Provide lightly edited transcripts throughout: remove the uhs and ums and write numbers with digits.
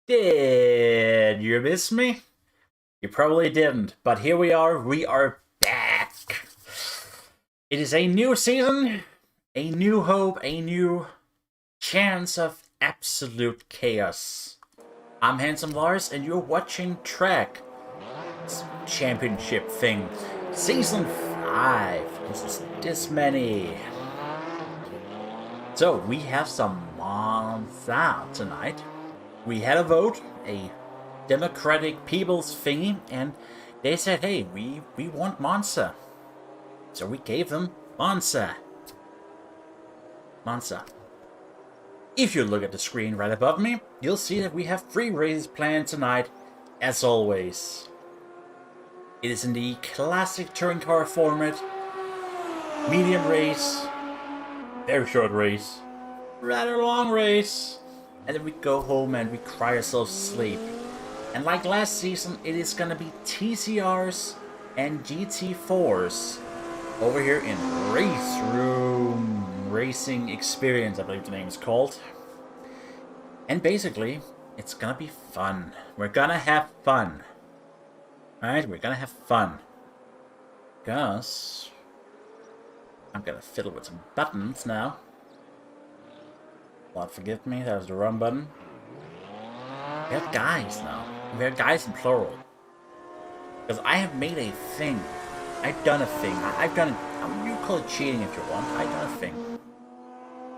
Did you miss me? You probably didn't, but here we are back. It is a new season, a new hope, a new chance of absolute chaos. I'm Handsome Lars, and you're watching TRACC Championship thing. Season 5. This many. So, we have some Monza tonight. We had a vote, a democratic people's thingy, and they said, hey, we want Monza. So we gave them Monza. Monza. If you look at the screen right above me, you'll see that we have 3 races planned tonight, as always. It is in the classic touring car format. Medium race, very short race, rather long race, and then we go home and we cry ourselves to sleep. And like last season, it is gonna be TCRs and GT4s over here in Raceroom Racing Experience, I believe the name is called. And basically, it's gonna be fun. We're gonna have fun. Alright, we're gonna have fun. Because I'm gonna fiddle with some buttons now. Lord forgive me, that was the wrong button. We have guys now. We have guys in plural. Because I have made a thing. I've done a thing. I've done it. You call it cheating if you want. I've done a thing.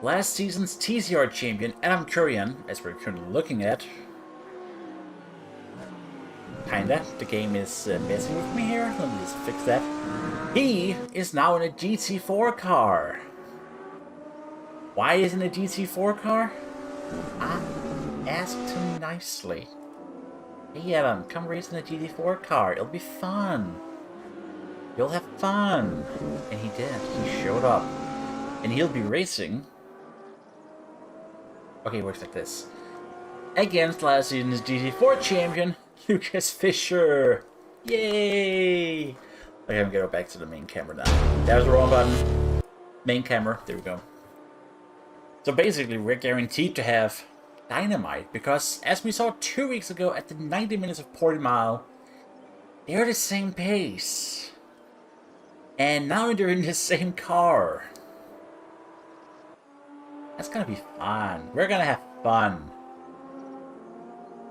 Last season's TCR champion, Adam Curran, as we're currently looking at. Kinda. The game is messing with me here. Let me just fix that. He is now in a GT4 car. Why isn't a GT4 car? I asked him nicely. Hey Adam, come race in a GT4 car. It'll be fun. You'll have fun. And he did. He showed up. And he'll be racing. Okay, it works like this. Against last season's GT4 champion, Lucas Fisher. Yay! Okay, I'm gonna go back to the main camera now. That was the wrong button. Main camera. There we go. So basically, we're guaranteed to have dynamite, because as we saw 2 weeks ago at the 90 minutes of Portimao, they're the same pace. And now they're in the same car. That's gonna be fun. We're gonna have fun.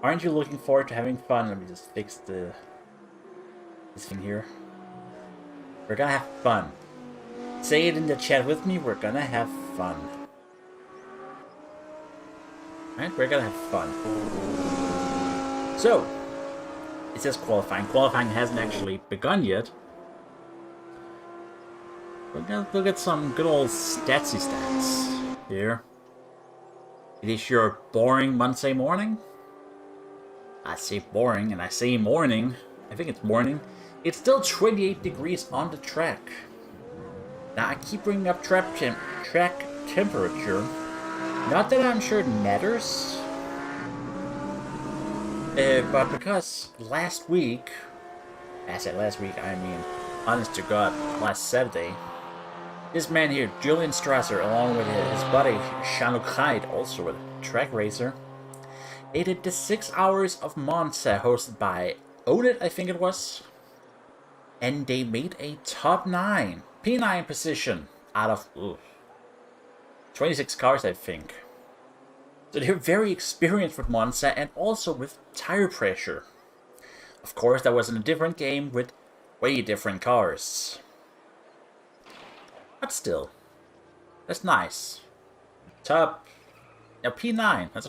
Aren't you looking forward to having fun? Let me just fix this thing here. We're gonna have fun. Say it in the chat with me, we're gonna have fun. Right, we're gonna have fun. So, it says qualifying. Qualifying hasn't actually begun yet. We're gonna look at some good old statsy stats here. It is your boring Monday morning. I say boring, and I say morning. I think it's morning. It's still 28 degrees on the track. Now, I keep bringing up track temperature. Not that I'm sure it matters, but because last week, I said last week, I mean, honest to God, last Saturday, this man here, Julian Strasser, along with his buddy, Jean-Luc Hyde, also a track racer, they did the 6 hours of Monza, hosted by Own It, I think it was, and they made a top 9, P9 position, out of 26 cars, I think. So they're very experienced with Monza and also with tire pressure. Of course, that was in a different game with way different cars. But still, that's nice. Top, now P9. That's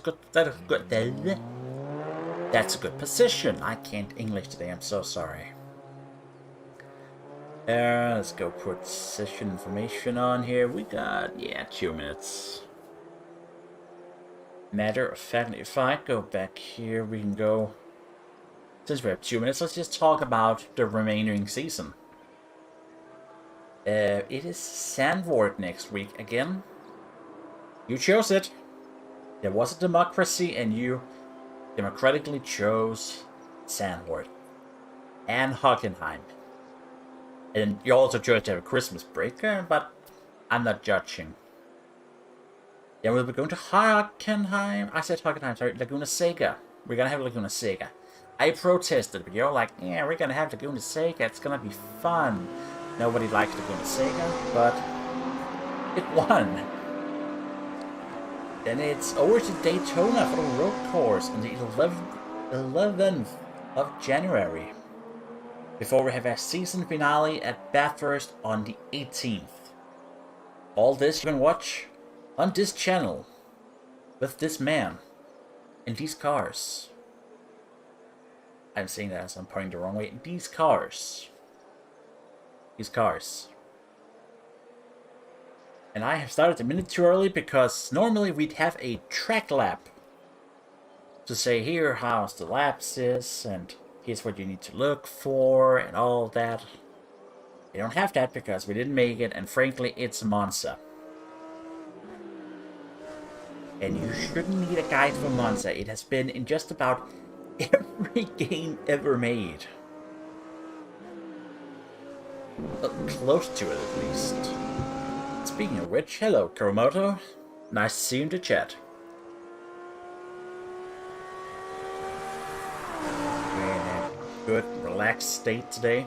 a good position. I can't English today. I'm so sorry. Let's go put session information on here. We got, 2 minutes. Matter of fact, if I go back here, we can go... Since we have 2 minutes, let's just talk about the remaining season. It is Zandvoort next week again. You chose it. There was a democracy, and you democratically chose Zandvoort. And Hockenheim. And you also chose to have a Christmas break, but I'm not judging. Then we'll be going to Hockenheim. I said Hockenheim, sorry, Laguna Seca. We're gonna have Laguna Seca. I protested, but you're like, yeah, we're gonna have Laguna Seca, it's gonna be fun. Nobody likes Laguna Seca, but it won. Then it's over to Daytona for the road course on the 11th of January. Before we have our season finale at Bathurst on the 18th. All this you can watch on this channel, with this man, in these cars. I'm saying that as I'm pointing the wrong way. These cars. These cars. And I have started a minute too early because normally we'd have a track lap to say here how's the laps is and here's what you need to look for and all that. We don't have that because we didn't make it, and frankly it's Monza. And you shouldn't need a guide for Monza. It has been in just about every game ever made. Well, close to it at least. Speaking of which, hello Kuromoto. Nice to see you in the chat. We're in a good, relaxed state today.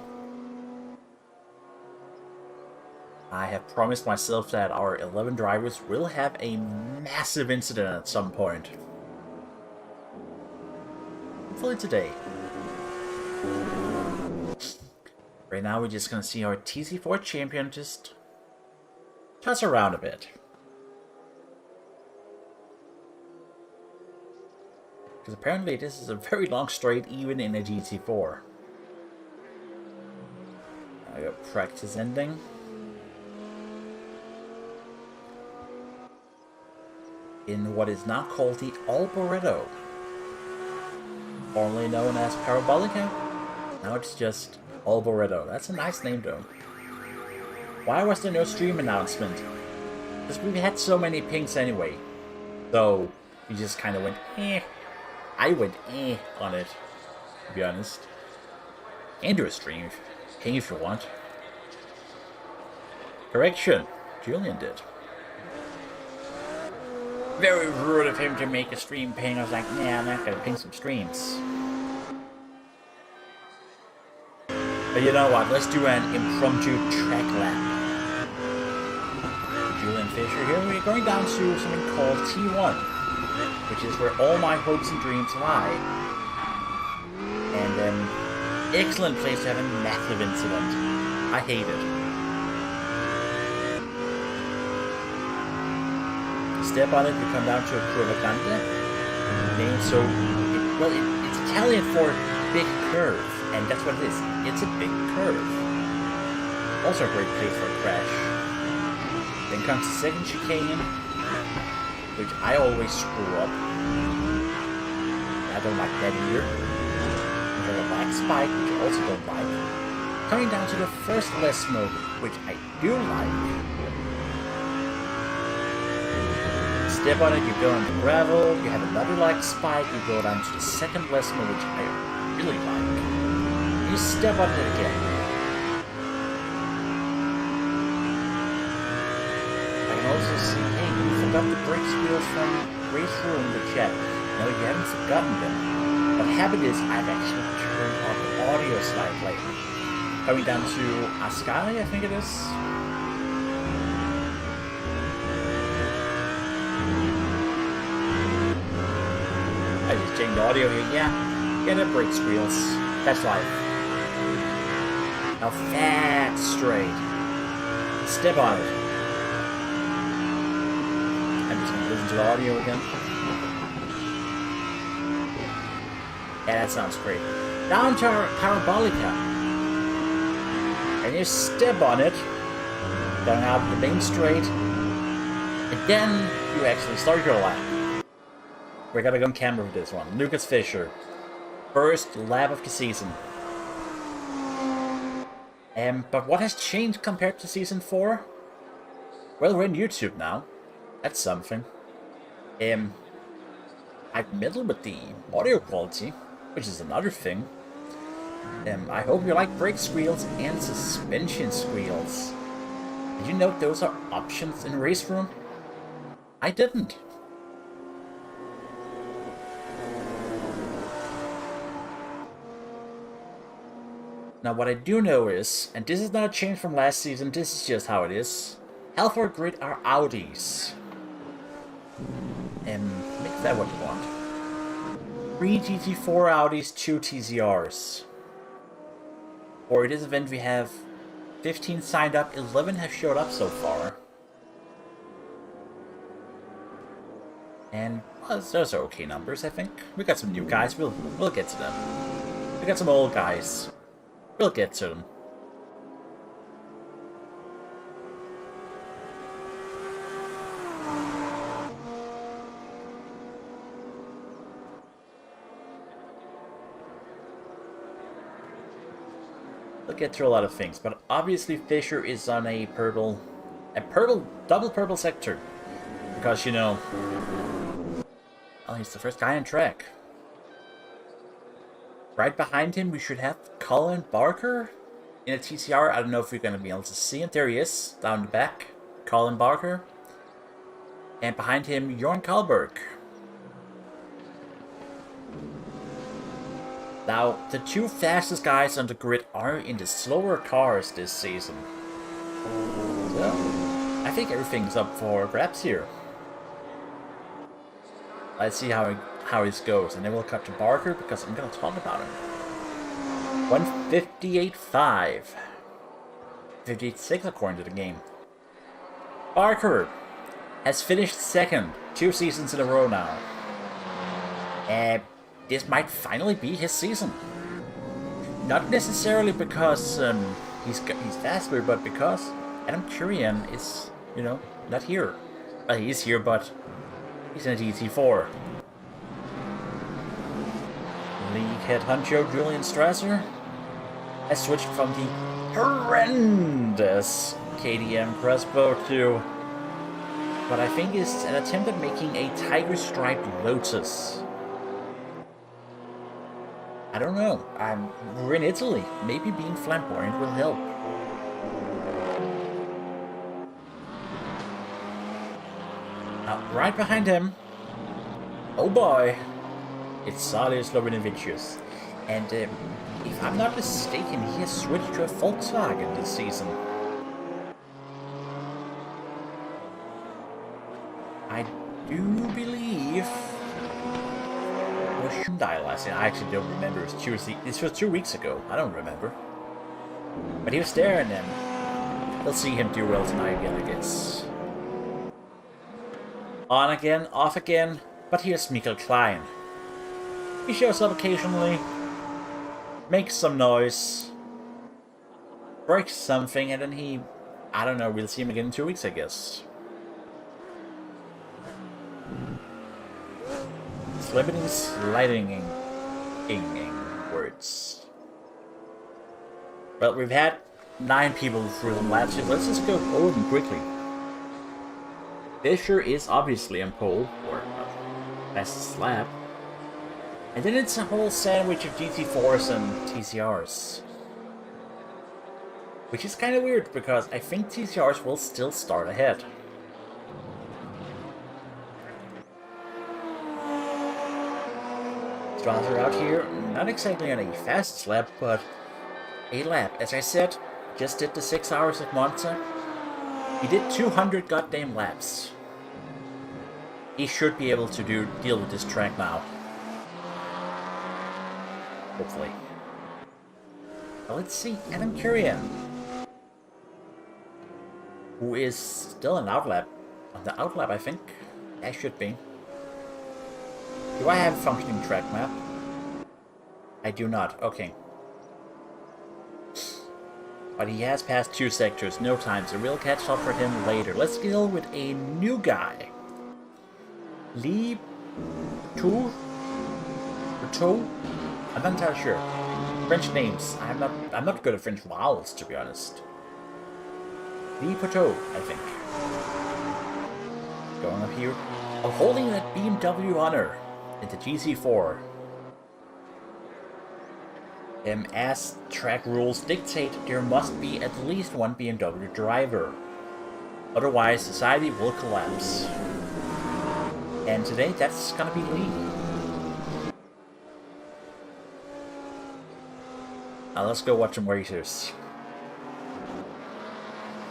I have promised myself that our 11 drivers will have a massive incident at some point. Hopefully today. Right now we're just gonna see our TC4 champion just toss around a bit. Because apparently this is a very long straight even in a GT4. I got practice ending. In what is now called the Alboreto. Formerly known as Parabolica. Now it's just Alboreto. That's a nice name though. Why was there no stream announcement? Because we've had so many pings anyway. So we just kind of went eh. I went eh on it, to be honest. And do a stream. Ping if you want. Correction. Julian did. Very rude of him to make a stream ping. I was like, nah, I'm not gonna ping some streams. But you know what? Let's do an impromptu track lap. Julian Fisher here. We're going down to something called T1, which is where all my hopes and dreams lie. And an excellent place to have a massive incident. I hate it. Step on it, you come down to a curvacante. Name so, it's Italian for big curve, and that's what it is. It's a big curve. Also a great place for a crash. Then comes the second chicane, which I always screw up. I don't like that either. We have a black spike, which I also don't like. Coming down to the first less smoke, which I do like. Step on it, you go on the gravel, you have another like spike, you go down to the second lesmo, which I really like. You step on it again. I can also see, hey, you forgot the brakes wheels from Raceroom in the chat. No, you haven't forgotten them. What happened is, I've actually turned on the audio slightly. Coming down to Ascari, I think it is. I just changed the audio here, yeah. Get a brake squeals. That's life. Now fat straight. Step on it. I'm just gonna listen to the audio again. Yeah, that sounds great. Down to our Parabolica. And you step on it. Down out the main straight. And then you actually start your lap. We gotta go on camera with this one. Lucas Fisher. First lap of the season. But what has changed compared to Season 4? Well, we're on YouTube now. That's something. I've meddled with the audio quality, which is another thing. I hope you like brake squeals and suspension squeals. Did you know those are options in Raceroom? I didn't. Now what I do know is, and this is not a change from last season, this is just how it is, Halford Grid are Audis. Make that what you want. 3 GT4 Audis, 2 TCRs. For this event we have 15 signed up, 11 have showed up so far. And well, those are okay numbers, I think. We got some new guys, we'll get to them. We got some old guys. We'll get to them. We'll get through a lot of things, but obviously Fisher is on a double purple sector. Because, you know, well, he's the first guy on track. Right behind him, we should have Colin Barker. in a TCR. I don't know if you're going to be able to see him. There he is, down the back. Colin Barker. And behind him, Jorn Kalberg. Now, the two fastest guys on the grid are in the slower cars this season. So, I think everything's up for grabs here. Let's see how it goes, and then we'll cut to Barker because I'm going to talk about him. 158.5. 58.6 according to the game. Barker has finished second 2 seasons in a row now. And this might finally be his season. Not necessarily because he's faster, but because Adam Kurian is, not here. Well, he is here, but he's in a GT4. League head honcho Julian Strasser has switched from the horrendous KTM Crespo to what I think is an attempt at making a tiger-striped Lotus. I don't know. We're in Italy. Maybe being flamboyant will help. Now, right behind him, oh boy, it's Salih Slovenovicius. And if I'm not mistaken, he has switched to a Volkswagen this season. I do believe it was Hyundai last year. I actually don't remember. This was 2 weeks ago. I don't remember. But he was there, and then we'll see him do well tonight again, I guess. On again, off again. But here's Mikkel Klein. He shows up occasionally, makes some noise, breaks something, and then he... I don't know, we'll see him again in 2 weeks, I guess. Limiting sliding words. Well, we've had 9 people through the laps here. Let's just go over them quickly. Fisher is obviously on pole, or fastest lap. And then it's a whole sandwich of GT4s and TCRs. Which is kind of weird, because I think TCRs will still start ahead. Strasser out here, not exactly on a fast lap, but a lap. As I said, just did the 6 hours at Monza. He did 200 goddamn laps. He should be able to deal with this track now. Hopefully. Well, let's see, Adam Kurian, who is still an outlap. On the outlap, I think. I should be. Do I have a functioning track map? I do not. Okay. But he has passed 2 sectors, no time, so we'll catch up for him later. Let's deal with a new guy. Lee Tou? I'm not entirely sure. French names. I'm not good at French vowels, to be honest. Lee Poteau, I think. Going up here. I'm holding that BMW Honor in the GT4. As track rules dictate, there must be at least one BMW driver. Otherwise, society will collapse. And today, that's gonna be Lee. Now let's go watch some racers.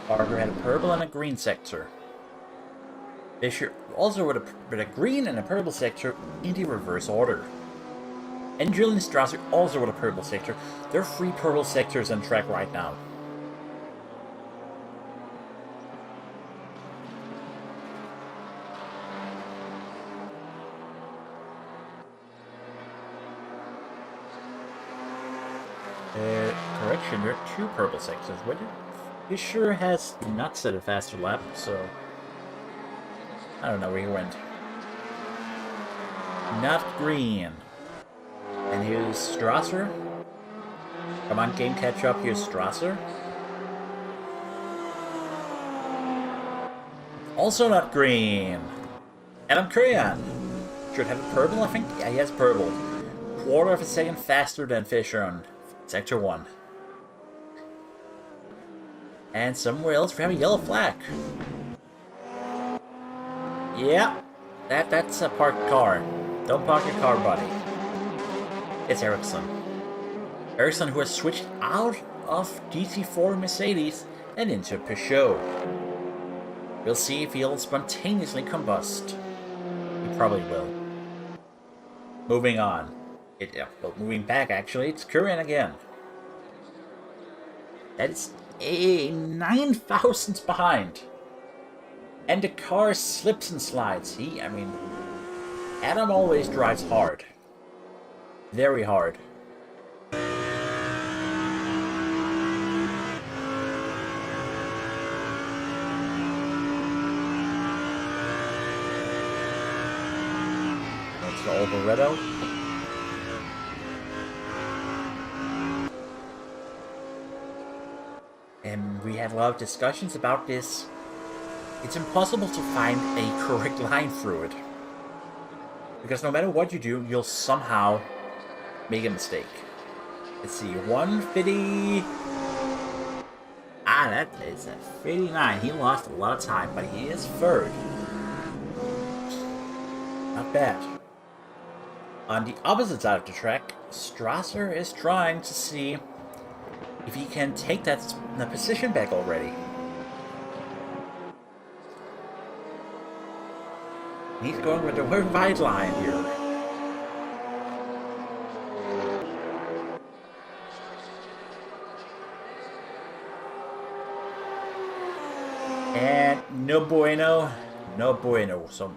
Barker had a purple and a green sector. Fisher also with a green and a purple sector in the reverse order. And Julian Strasser also with a purple sector. There are 3 purple sectors on track right now. Correction, there are 2 purple sectors. What did Fisher has not set a faster lap, so I don't know where he went. Not green. And here's Strasser. Come on, game, catch up. Here's Strasser. Also not green. Adam Kurian should have a purple, I think. Yeah, he has purple. Quarter of a second faster than Fisher on Sector 1. And somewhere else we have a yellow flag. Yeah, that's a parked car. Don't park your car, buddy. It's Ericsson. Ericsson, who has switched out of GT4 Mercedes and into Peugeot. We'll see if he'll spontaneously combust. He probably will. Moving on. Well, moving back, actually, it's Kurian again. That is a 9 thousandths behind. And the car slips and slides. Adam always drives hard. Very hard. That's the Alvaretto. And we had a lot of discussions about this. It's impossible to find a correct line through it. Because no matter what you do, you'll somehow make a mistake. Let's see, 150... that is a 59. He lost a lot of time, but he is third. Not bad. On the opposite side of the track, Strasser is trying to see if he can take the position back already. He's going with the very wide line here. And no bueno. No bueno. So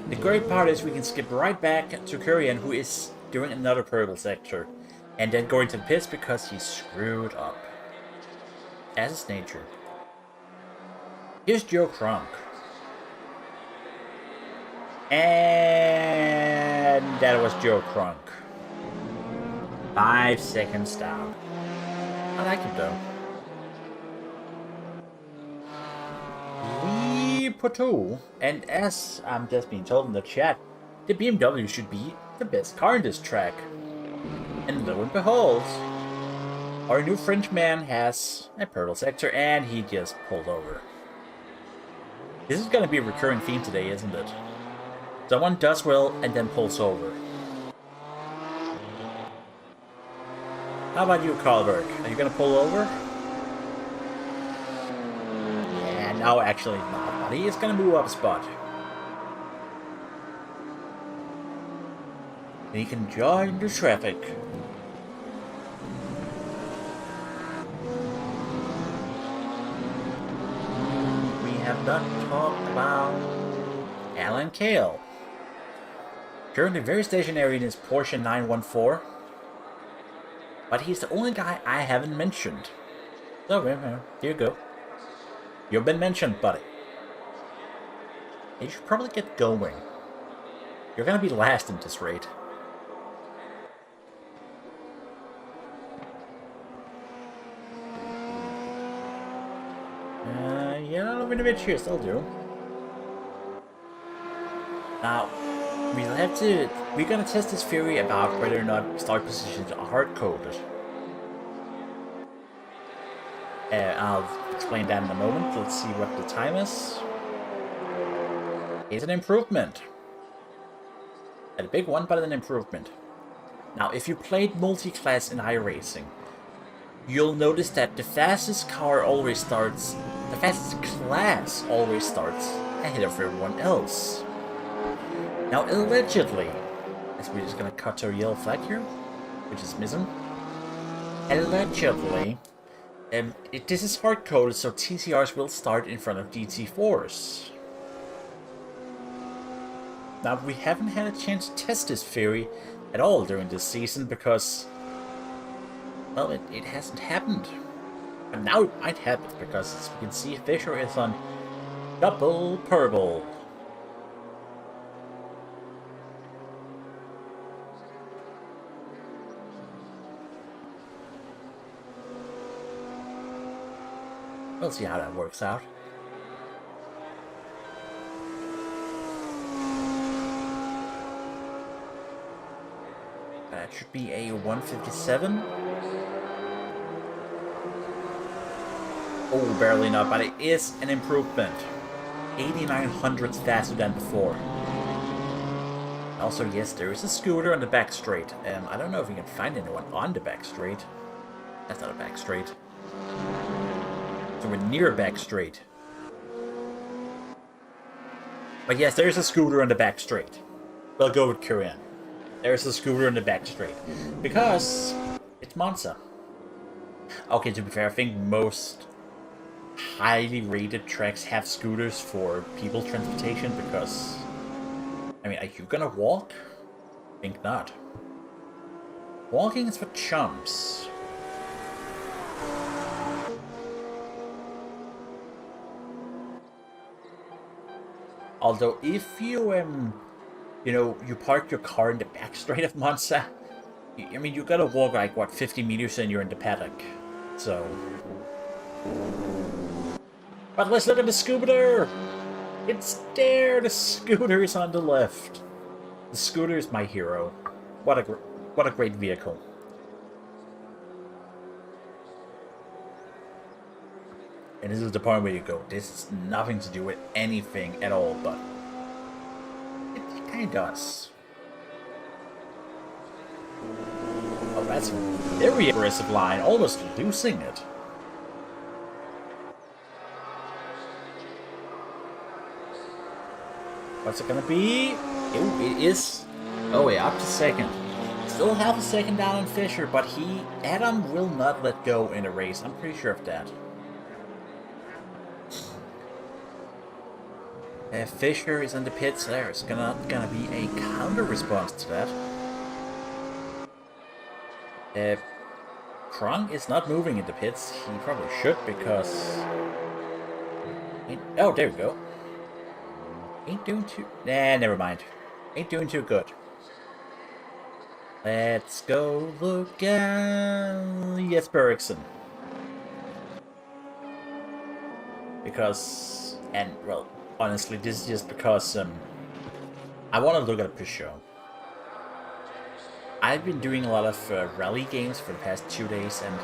the great part is we can skip right back to Kurian, who is doing another purple sector. And then going to the pits because he's screwed up. As is nature. Here's Joe Crunk. And that was Joe Crunk. 5 seconds down. I like it though. We put 2, and as I'm just being told in the chat, the BMW should be the best car in this track. And lo and behold, our new Frenchman has a purple sector and he just pulled over. This is going to be a recurring theme today, isn't it? Someone does well and then pulls over. How about you, Carlberg? Are you going to pull over? Yeah, no, actually not, but he is going to move up a spot. He can join the traffic. We have not talked about Alan Kale. Currently very stationary in his Porsche 914. But he's the only guy I haven't mentioned. So, here you go. You've been mentioned, buddy. You should probably get going. You're gonna be last in this rate. Yeah, Rabinovich here, still do. Now, we're gonna test this theory about whether or not start positions are hard-coded. I'll explain that in a moment. Let's see what the time is. It's an improvement. A big one, but an improvement. Now, if you played multi-class in iRacing, you'll notice that the fastest car always starts, the fastest class always starts ahead of everyone else. Now, allegedly, as we're just gonna cut to a yellow flag here, which is missing. Allegedly, this is hard-coded, so TCRs will start in front of GT4s. Now, we haven't had a chance to test this theory at all during this season because, well, it hasn't happened. And now it might happen because, as we can see, Fisher is on double purple. We'll see how that works out. That should be a 157. Oh, barely not, but it is an improvement. 89 hundredths faster than before. Also, yes, there is a scooter on the back straight. I don't know if we can find anyone on the back straight. That's not a back straight. So we're near back straight. But yes, there's a scooter on the back straight. We'll go with Korean. There's a scooter on the back straight. Because it's Monza. Okay, to be fair, I think most highly rated tracks have scooters for people transportation because... I mean, are you gonna walk? Think not. Walking is for chumps. Although, if you, you know, you park your car in the back straight of Monza, I mean, you gotta walk like, what, 50 meters and you're in the paddock. So... But let's look at the scooter! It's there! The scooter is on the left. The scooter is my hero. What a great vehicle. And this is the point where you go, this is nothing to do with anything at all, but it kind of does. Oh, that's a very aggressive line, almost losing it. What's it gonna be? It is. Oh, wait, up to second. Still half a second down on Fisher, but Adam will not let go in a race. I'm pretty sure of that. Fisher is in the pits. There's gonna be a counter response to that. Krung is not moving in the pits. He probably should because. Oh, there we go. Ain't doing too... Nah, never mind. Ain't doing too good. Let's go look at Jesper Eriksson. Because... And, well, honestly, this is just because, I want to look at a Peugeot. I've been doing a lot of rally games for the past 2 days, and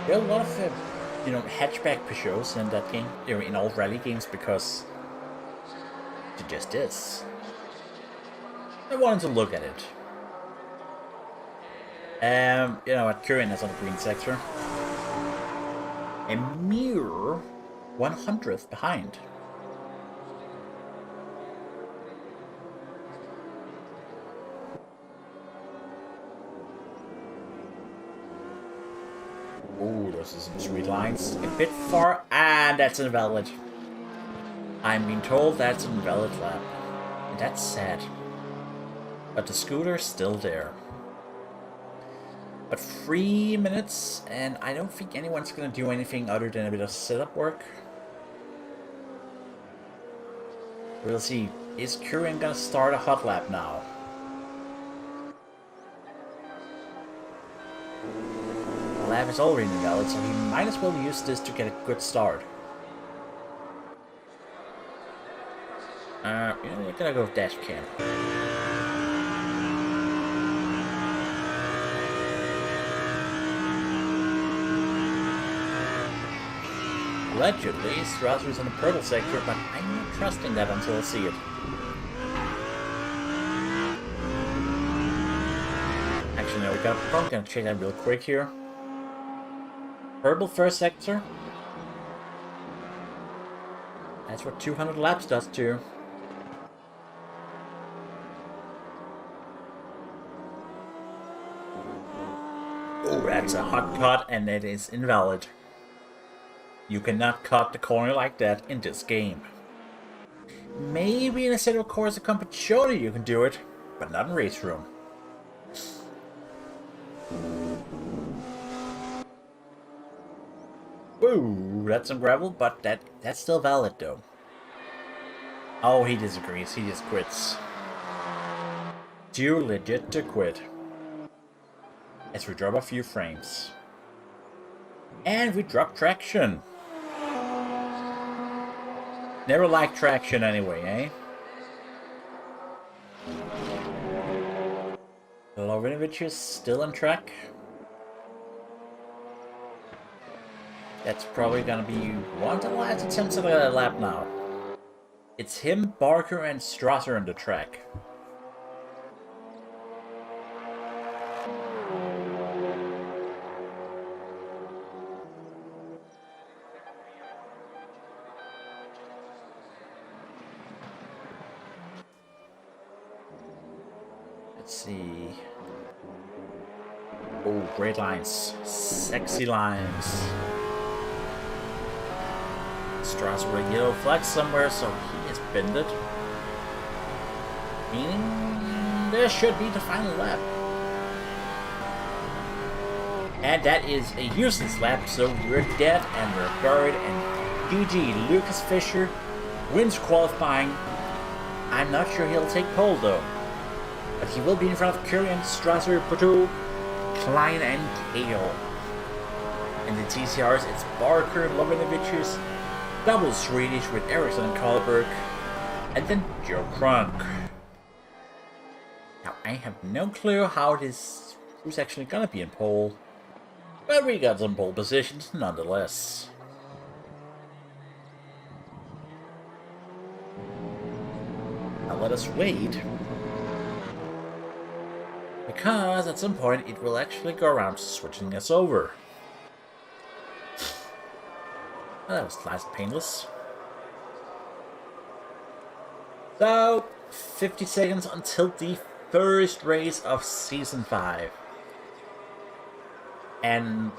there are a lot of, you know, hatchback Peugeots in that game, in all rally games, because... It just is. I wanted to look at it. You know what? Kurian is on the green sector. A mere 100th behind. Ooh, those are some sweet lines. A bit far, and that's invalid. I'm being told that's an invalid lap. And that's sad. But the scooter's still there. But 3 minutes, and I don't think anyone's gonna do anything other than a bit of setup work. We'll see. Is Kurian gonna start a hot lap now? The lap is already invalid, so he might as well use this to get a good start. You know, we're gonna go with dash cam. Allegedly, Strasser is in the purple sector, but I'm not trusting that until I see it. Actually, no, I'm gonna check that real quick here. Purple first sector. That's what 200 laps does too. Oh, that's a hot cut, and it is invalid. You cannot cut the corner like that in this game. Maybe in Assetto Corsa Competizione you can do it, but not in Raceroom. Woo, that's some gravel, but that's still valid though. Oh, he disagrees. He just quits. Too legit to quit. As we drop a few frames. And we drop traction. Never liked traction anyway, eh? Lovinovic is still on track. That's probably gonna be one of the last attempts at a lap now. It's him, Barker, and Strasser on the track. Let's see. Oh, great lines. Sexy lines. Strasser with a yellow flag somewhere, so he is bended. Meaning this should be the final lap. And that is a useless lap, so we're dead and we're buried, and GG, Lucas Fischer wins qualifying. I'm not sure he'll take pole though. But he will be in front of Kurian, Strasser, Porto, Klein, and Kale. In the TCRs, it's Barker, Lovinovicius, double Swedish with Ericsson and Karlberg, and then Joe Krunk. Now, I have no clue who's actually gonna be in pole, but we got some pole positions nonetheless. Now let us wait, because at some point it will actually go around switching us over. Well, that was last painless. So, 50 seconds until the first race of Season 5. And,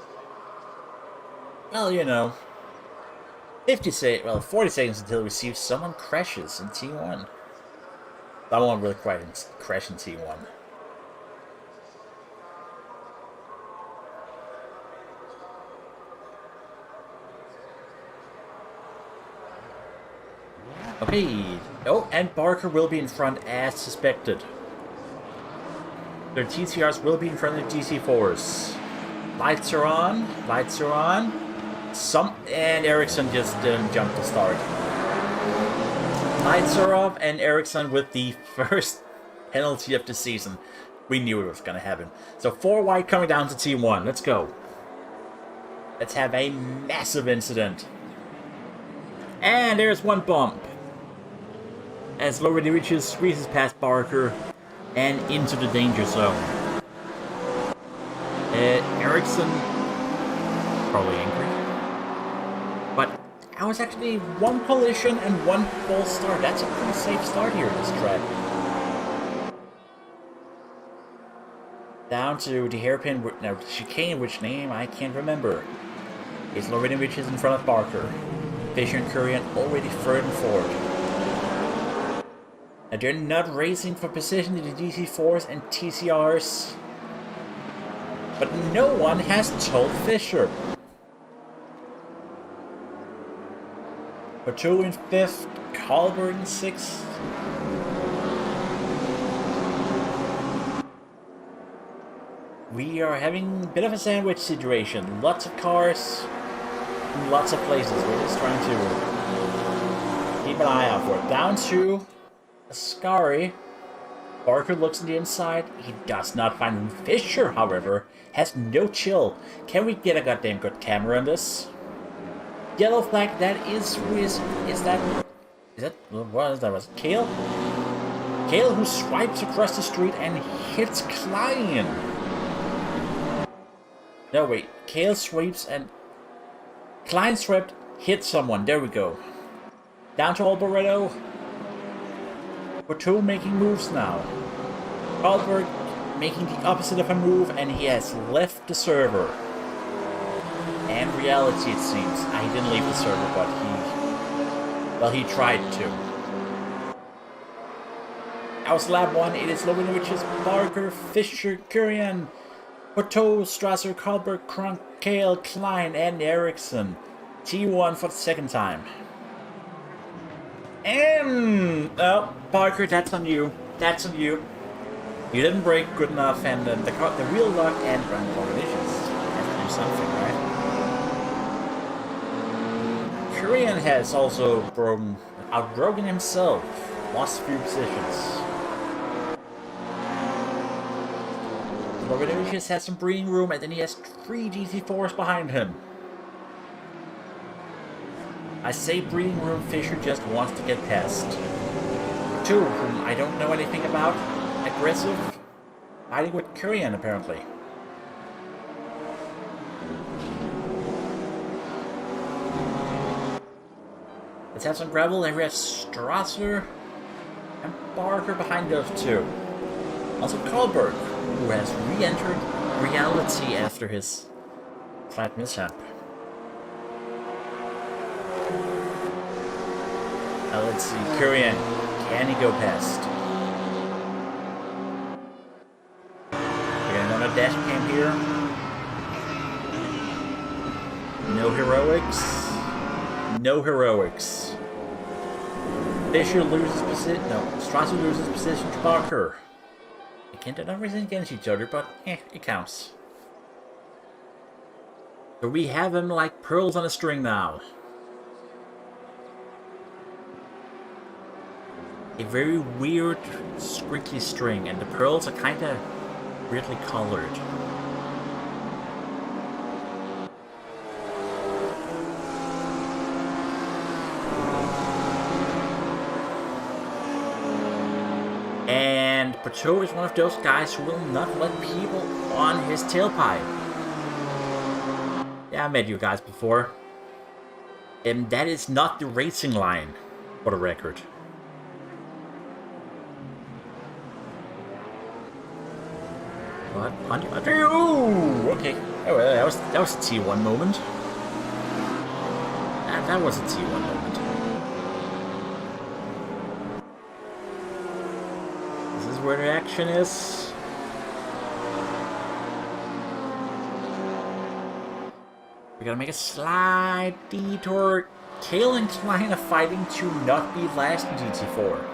well, you know, 40 seconds until we see someone crashes in T1. Someone will crash in T1. Okay. Oh, and Barker will be in front as suspected. Their TCRs will be in front of the GT4s. Lights are on. Lights are on. And Ericsson just jumped to start. Lights are off, and Ericsson with the first penalty of the season. We knew it was going to happen. So 4 wide coming down to T1. Let's go. Let's have a massive incident. And there's one bump, as Lovinovicius squeezes past Barker and into the danger zone. Ericsson probably angry, but that was actually one collision and one false start. That's a pretty safe start here in this track. Down to the hairpin, now chicane, which name I can't remember. Is Lovinovicius in front of Barker. Fischer and Kurian already third and fourth. Now they're not racing for position in the GT4s and TCRs, but no one has told Fischer. Porto in 5th, Karlberg in 6th. We are having a bit of a sandwich situation. Lots of cars, in lots of places. We're just trying to keep an eye out for it. Down to Ascari. Barker looks on the inside. He does not find him. Fischer, however, has no chill. Can we get a goddamn good camera on this? Yellow flag. That is who is that? What is that? Was it Kale? Kale, who swipes across the street and hits Klein. No, wait. Kale sweeps and Klein swept, hit someone. There we go. Down to Alboreto. Porto making moves now. Karlberg making the opposite of a move, and he has left the server. And reality, it seems. He didn't leave the server, but he tried to. That was lap 1. It is Lovinovicius, Barker, Fischer, Kurian, Porto, Strasser, Karlberg, Krunk, Kale, Klein, and Ericsson. T1 for the second time. And oh, Barker, that's on you. That's on you. You didn't brake good enough, and the wheel lock and run combinations have to do something, right? Kurian has also outbroken himself, lost a few positions. Lovinovicius has some breathing room, and then he has 3 GT4s behind him. I say breeding room Fisher just wants to get past. Two, whom I don't know anything about, aggressive, fighting with Kurian apparently. Let's have some gravel, and we have Strasser and Barker behind those two. Also Karlberg, who has re-entered reality after his flat mishap. Now let's see, Kurian, can he go past? We got another dash cam here. No heroics. No heroics. Fisher loses position. No, Strasser loses position to Barker. They're not racing against each other, but it counts. So we have them like pearls on a string now. A very weird, squiggly string, and the pearls are kind of weirdly colored. And Pato is one of those guys who will not let people on his tailpipe. Yeah, I met you guys before. And that is not the racing line, for the record. But ooh, okay. Oh, that was a T1 moment. That was a T1 moment. This is where the action is. We gotta make a slight detour. Kale and Klein are fighting to not be last in GT4.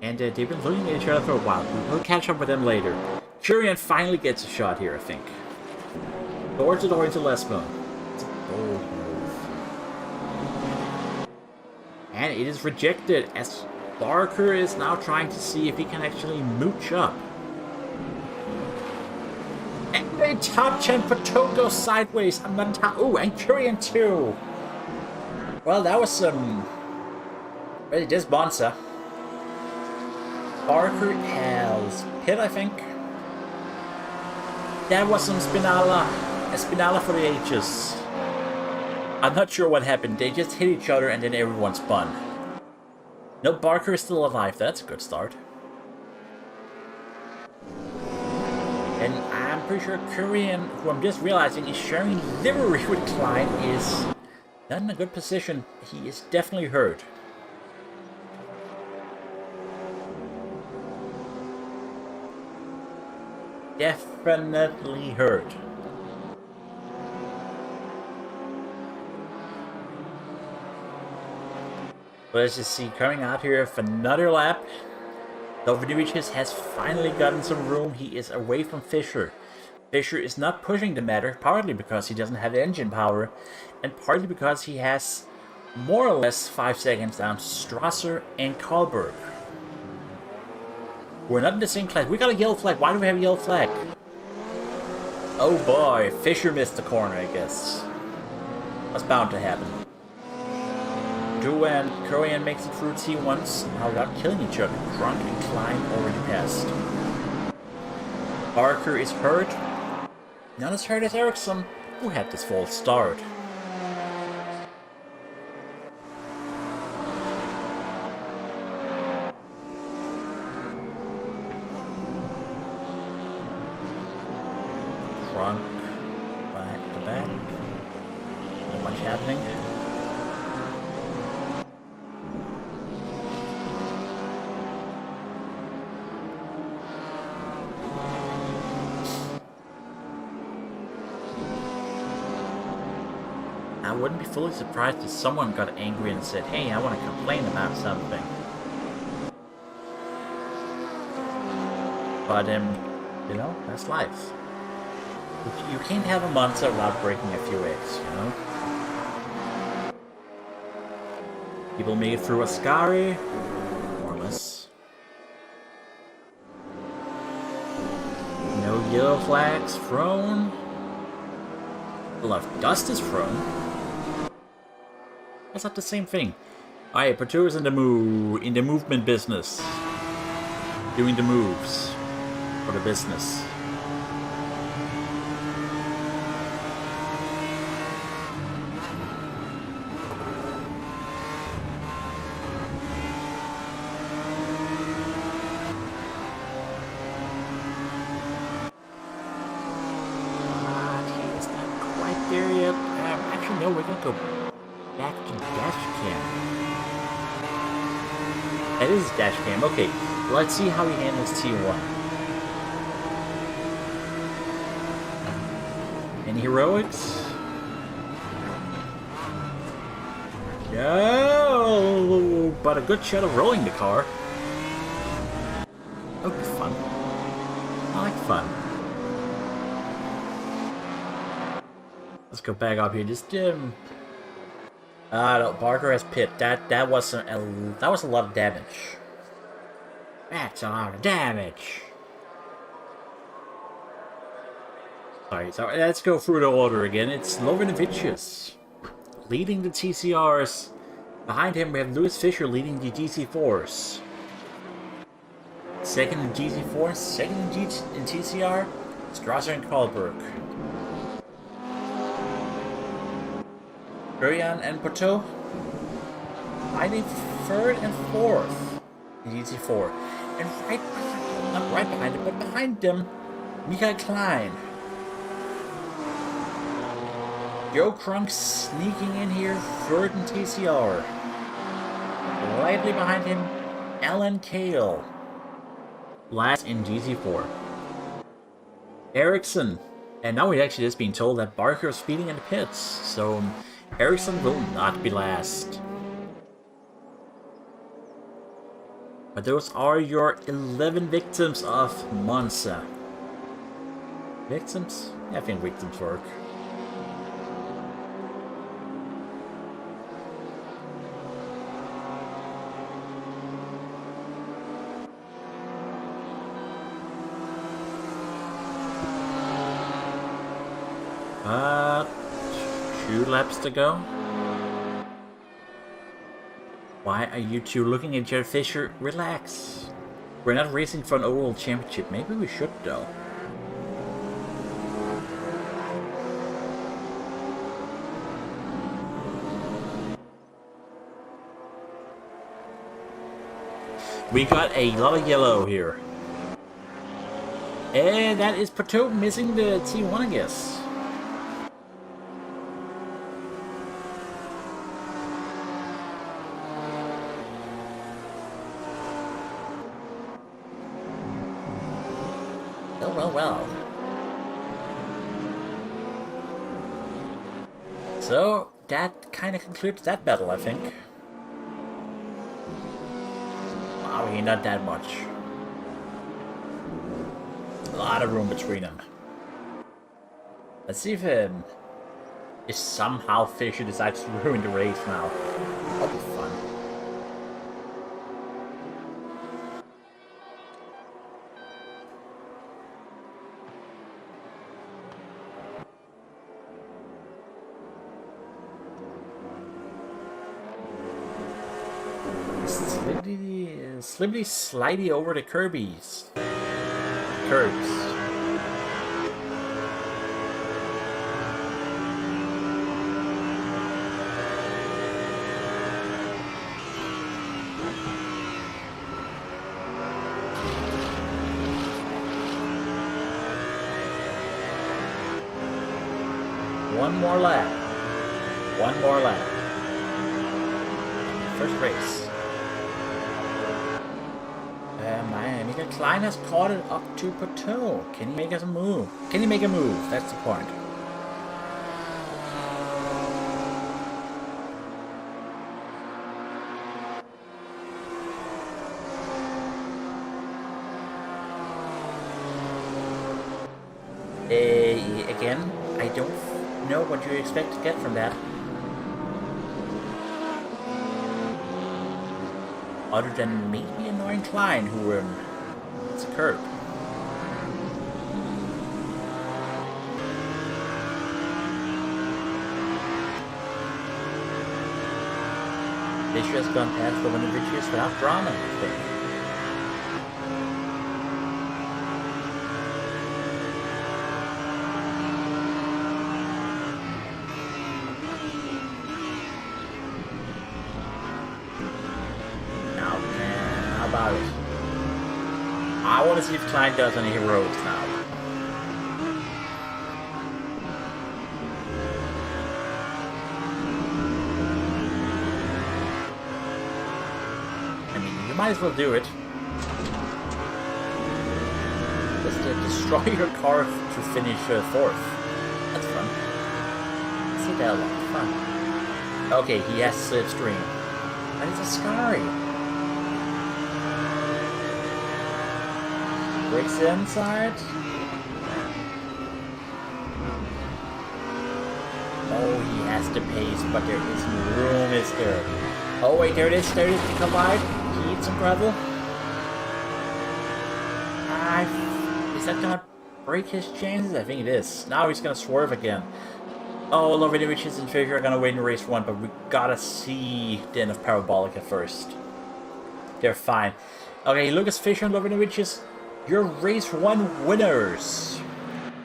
And they've been looking at each other for a while. We'll catch up with them later. Kurian finally gets a shot here, I think. Towards the door into Lesmo. It's a bold move. And it is rejected as Barker is now trying to see if he can actually mooch up. And a top 10 Pato goes sideways. Oh, and Kurian too. Well, that was some... Well, it is Monza. Barker has hit, I think. That was some Spinala. A Spinala for the ages. I'm not sure what happened. They just hit each other and then everyone spun. No, Barker is still alive. That's a good start. And I'm pretty sure Kurian, who I'm just realizing is sharing livery with Klein, is not in a good position. He is definitely hurt. Definitely hurt. But let's just see, coming out here for another lap. Dovinovic has finally gotten some room. He is away from Fisher. Fisher is not pushing the matter, partly because he doesn't have engine power, and partly because he has more or less 5 seconds down to Strasser and Karlberg. We're not in the same class. We got a yellow flag. Why do we have a yellow flag? Oh boy, Fisher missed the corner, I guess. That's bound to happen. Drew and Kurian makes it through T1s, now without killing each other. Drunk and Klein already passed. Barker is hurt. Not as hurt as Ericsson, who had this false start. Front, back to back. Not much happening. I wouldn't be fully surprised if someone got angry and said, hey, I want to complain about something. But, you know, that's life. You can't have a Monza without breaking a few eggs, you know? People made it through Ascari, more or less. No yellow flags thrown. A lot of dust is thrown. That's not the same thing. Alright, Pateau's in the movement business. Doing the moves for the business. Actually, no, we're gonna go back to dash cam. That is dash cam. Okay, let's see how he handles T1. Any heroics? No, but a good shot of rolling the car. That would be fun. I like fun. Let's go back up here. Just no, Barker has pit. That was a lot of damage. That's a lot of damage. Sorry, so let's go through the order again. It's Lovinovicius leading the TCRs. Behind him we have Lewis Fisher leading the GT4s. Second in GT4, second in TCR, Strasser and Karlberg. Urian and Pateau hiding third and fourth in GT4. And not right behind them, but behind them, Michael Klein. Joe Crunk sneaking in here, third in TCR. Slightly behind him, Alan Cale. Last in GT4. Ericsson. And now we're actually just being told that Barker is speeding in the pits, so Ericsson will not be last. But those are your 11 victims of Monza. Victims? I think victims work. Two laps to go. Why are you two looking at Jared Fisher? Relax. We're not racing for an overall championship. Maybe we should, though. We got a lot of yellow here. And that is Pateau missing the T1, I guess. Well. So, that kind of concludes that battle, I think. Wow, not that much. A lot of room between them. Let's see if somehow Fisher decides to ruin the race now. That'll be fun. Slimly slidey over the curbs. One more lap. First race. Michael Klein has caught it up to Pateau. Can he make us a move? Can he make a move? That's the point. Again, I don't know what you expect to get from that. Other than maybe annoying Klein, who it's a curb. They should have gone past the winner Richies without drama, I think. Now, man, how about it? I want to see if Klein does any heroics now. Might as well do it. Just to destroy your car to finish 4th. That's fun. See that a lot. Fun. Okay, he has slipstream. And it's a Scary. Breaks inside. Oh, he has the pace, but there isn't room, is there? Oh wait, there it is. There it is. Collide. Some gravel. Is that gonna break his chances? I think it is. Now he's gonna swerve again. Oh, Lovinovic and Fisher are gonna win race 1, but we gotta see the end of Parabolica first. They're fine. Okay, Lucas Fisher and Lovinovic, your race 1 winners.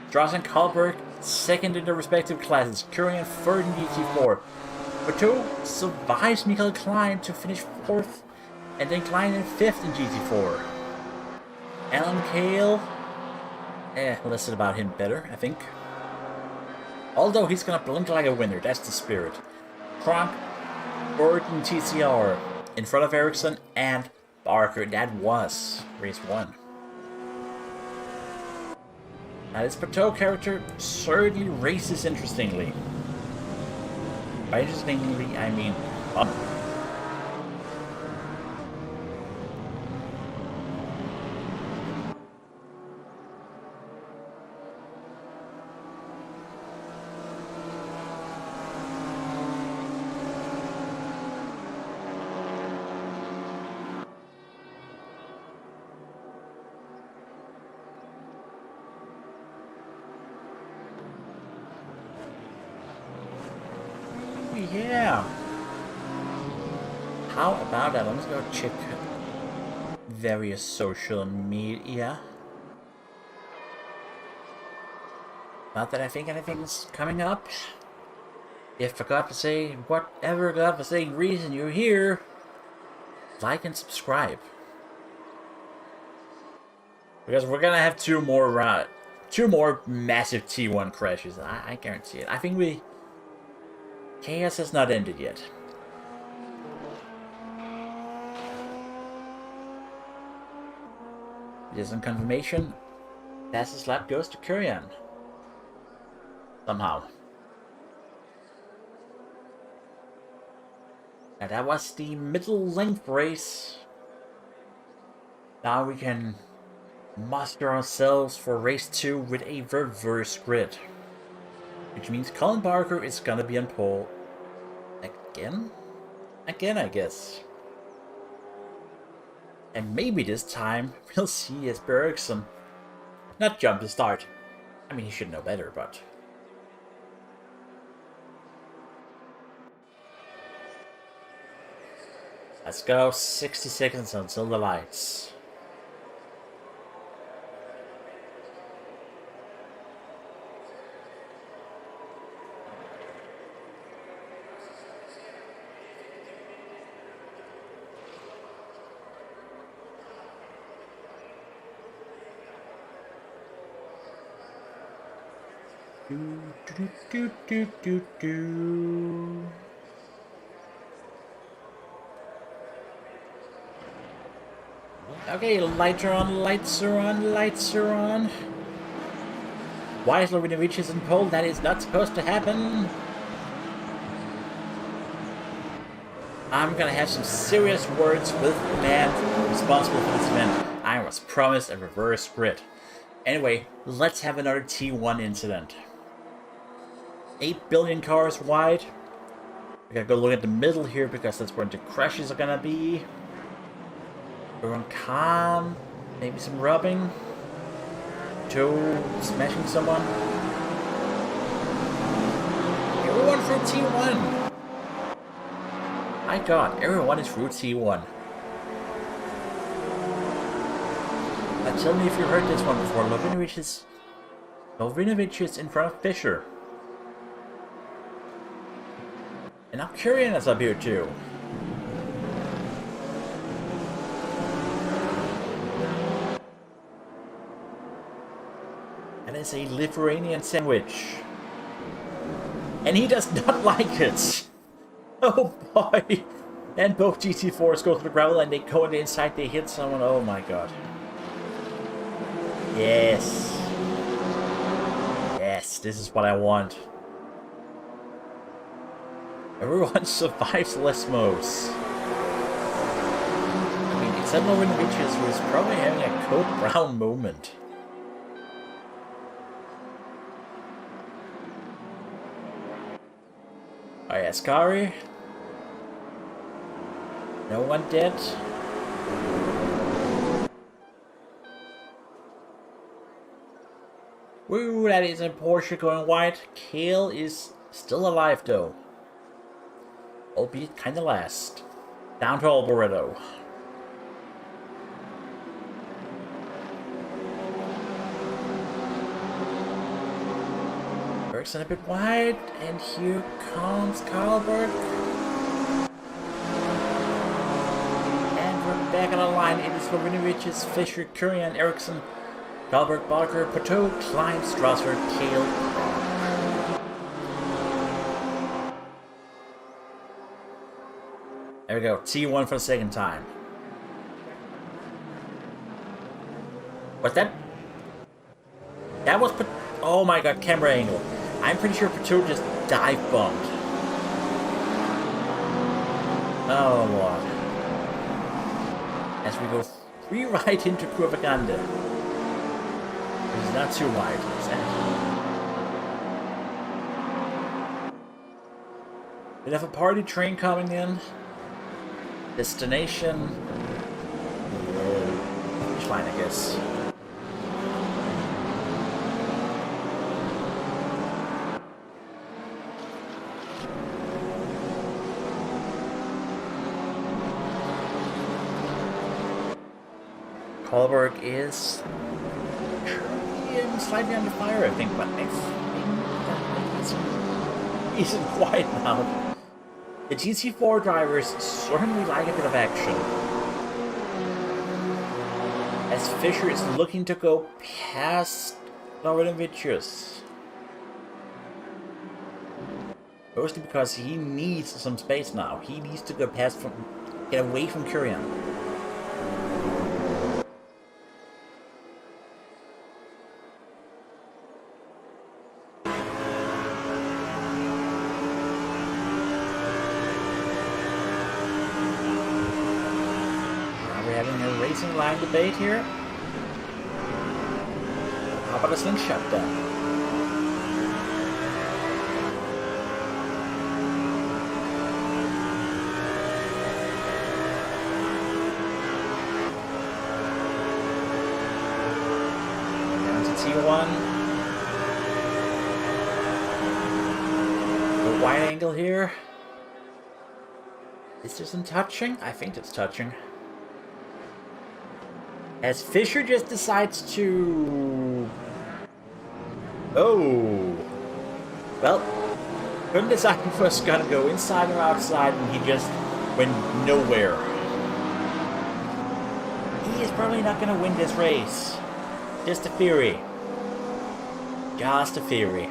Strauss and Karlberg, second in their respective classes. Kurian third in GT4. Pato survives Michael Klein to finish 4th. And then Klein in 5th in GT4. Alan Cale. Less about him better, I think. Although he's gonna blink like a winner, that's the spirit. Kronk, Bird in TCR. In front of Ericsson and Barker. That was race 1. Now this Pateau character certainly races interestingly. By interestingly, I mean fun. Yeah. How about that? Let's go check various social media. Not that I think anything's coming up. If for God to say, whatever God for saying reason you're here, like and subscribe. Because we're gonna have two more massive T1 crashes. I guarantee it. I think Chaos has not ended yet. There's some confirmation. Fastest lap goes to Kurian. Somehow. Now that was the middle length race. Now we can muster ourselves for race 2 with a reverse grid. Which means Colin Barker is gonna be on pole. Again? Again, I guess. And maybe this time we'll see Jesper Eriksson not jump the start. I mean, he should know better, but... Let's go, 60 seconds until the lights. Okay, lights are on, lights are on, lights are on. Why is Lovinovic in pole? That is not supposed to happen. I'm gonna have some serious words with the man responsible for this event. I was promised a reverse grid. Anyway, let's have another T1 incident. 8 billion cars wide. We gotta go look at the middle here because that's where the crashes are gonna be. Everyone calm. Maybe some rubbing. Joe smashing someone. Everyone for T1. My god, everyone is Route C1. Tell me if you heard this one before. Lovinovich is in front of Fischer. And now Kurian is up here too. And it's a Lithuanian sandwich. And he does not like it. Oh boy. And both GT4s go to the gravel and they go on the inside, they hit someone. Oh my god. Yes. Yes, this is what I want. Everyone survives Lesmos. I mean, except Lovinovic, who is probably having a Code Brown moment. Alright, Ascari. No one dead. Woo, that is a Porsche going wide. Kale is still alive though. Albeit kinda last. Down to Alboreto. Ericsson a bit wide, and here comes Karlberg. And we're back on the line. It is Lovinovic's Fischer, Kurian, Ericsson, Karlberg, Barker, Pateau, Klein, Strasser, Kale. There we go, T1 for the second time. What's that? That was oh my god, camera angle. I'm pretty sure Pateau just dive bombed. Oh lord. As we go free right into Propaganda. Which is not too wide, exactly. We have a party train coming in. Destination. Finish line, I guess. Karlberg is slightly under fire, I think, but he's in quiet now. The GT4 drivers certainly like a bit of action. As Fischer is looking to go past Lovinovicius. Mostly because he needs some space now. He needs to go past get away from Kurian. Line debate here. How about a slingshot then? Down to T1. The wide angle here. Is there some touching? I think it's touching. As Fischer just decides to... Oh! Well, couldn't decide if he was gonna go inside or outside, and he just went nowhere. He is probably not gonna win this race. Just a theory. Just a theory.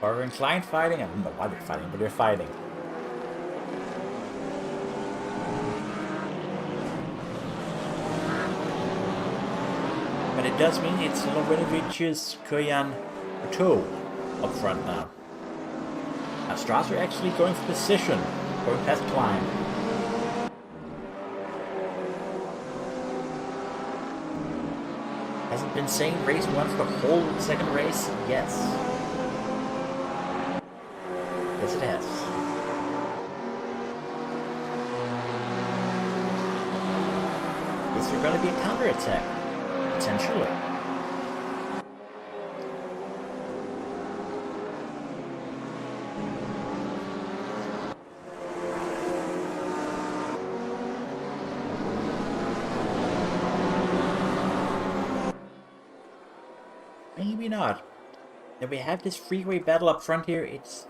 Barber and Klein fighting? I don't know why they're fighting, but they're fighting. But it does mean it's Lovinovic's Kurian Pateau up front now. Now Strasser actually going for position, going past Klein. Hasn't been saying race one for the whole second race? Yes. Yes it has. Is there going to be a counterattack? Potentially. Maybe not. Then we have this freeway battle up front here. It's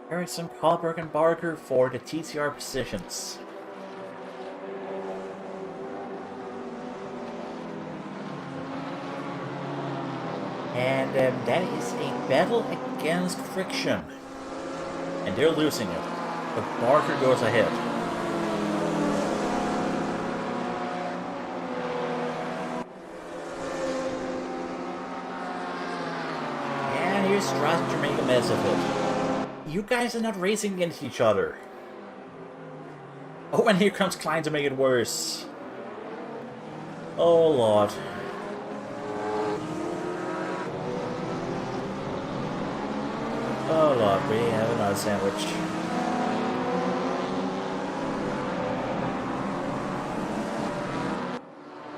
Ericsson, Kohlberg, and Barker for the TCR positions. And that is a battle against friction. And they're losing it. But Barker goes ahead. And here's Strasser to make a mess of it. You guys are not racing against each other. Oh, and here comes Klein to make it worse. Oh, Lord. Oh, Lord, we have another sandwich.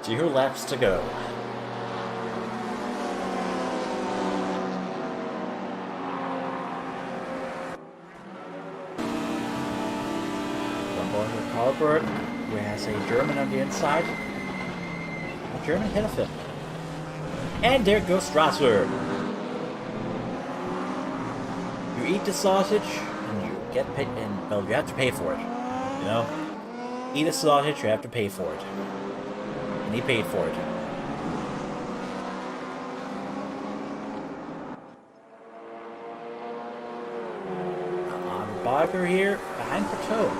2 laps to go. Albert, who has a German on the inside. A German ahead of him. And there goes Strasser. You eat the sausage, and you get paid, and well, you have to pay for it. You know? Eat a sausage, you have to pay for it. And he paid for it. Barker here, behind Plateau.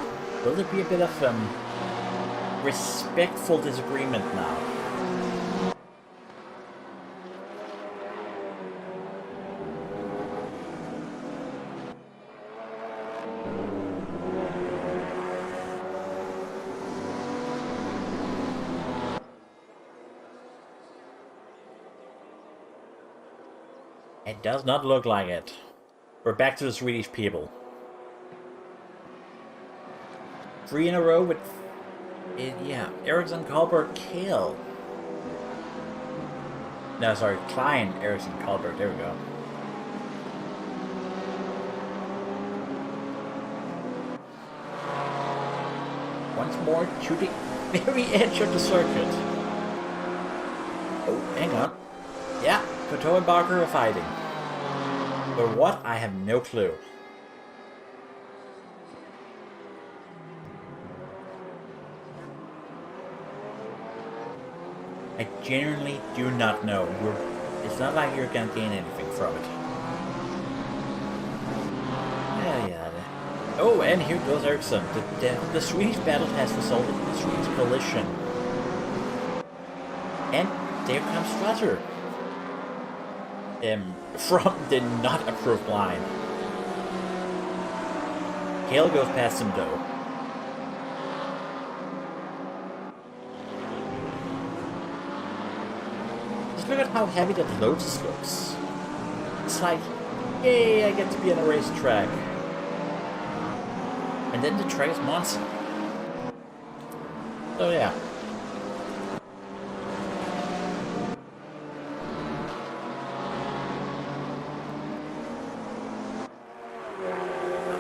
Will there be a bit of respectful disagreement now? It does not look like it. We're back to the Swedish people. 3 in a row with, yeah, Ericsson, Kohlberg, Kale. No, sorry, Klein, Ericsson, Kohlberg, there we go. Once more to the very edge of the circuit. Oh, hang on. Yeah, Plateau and Barker are fighting. But what? I have no clue. I genuinely do not know. It's not like you're gonna gain anything from it. Yeah. Oh, and here goes Ericsson. The Swedish battle has resulted in the Swedish collision. And there comes Strasser. From the not approved line. Kale goes past him though. Look at how heavy that Lotus looks. It's like, yay, I get to be on a racetrack. And then the track is Monza. So yeah.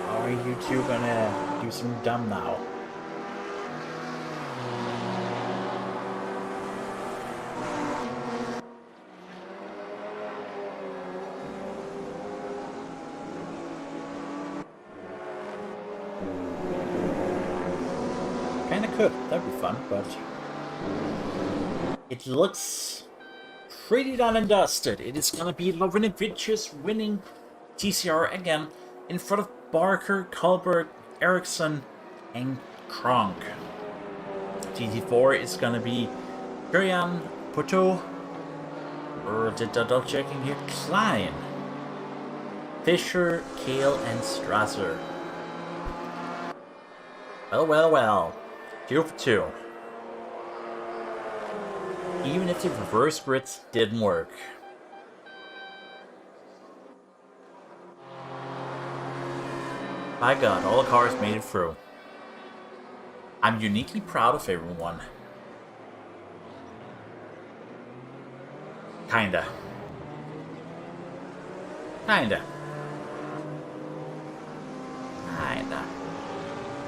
Are you two gonna do some dumb now? Kinda could, that'd be fun, but it looks pretty done and dusted. It is gonna be Lovrenovicius winning TCR again in front of Barker, Kohlberg, Ericsson, and Kronk. GT4 is gonna be Kurian, Puto, or double checking here, Klein, Fischer, Kale, and Strasser. Well. 2 for 2. Even if the reverse grids didn't work. By God, all the cars made it through. I'm uniquely proud of everyone. Kinda.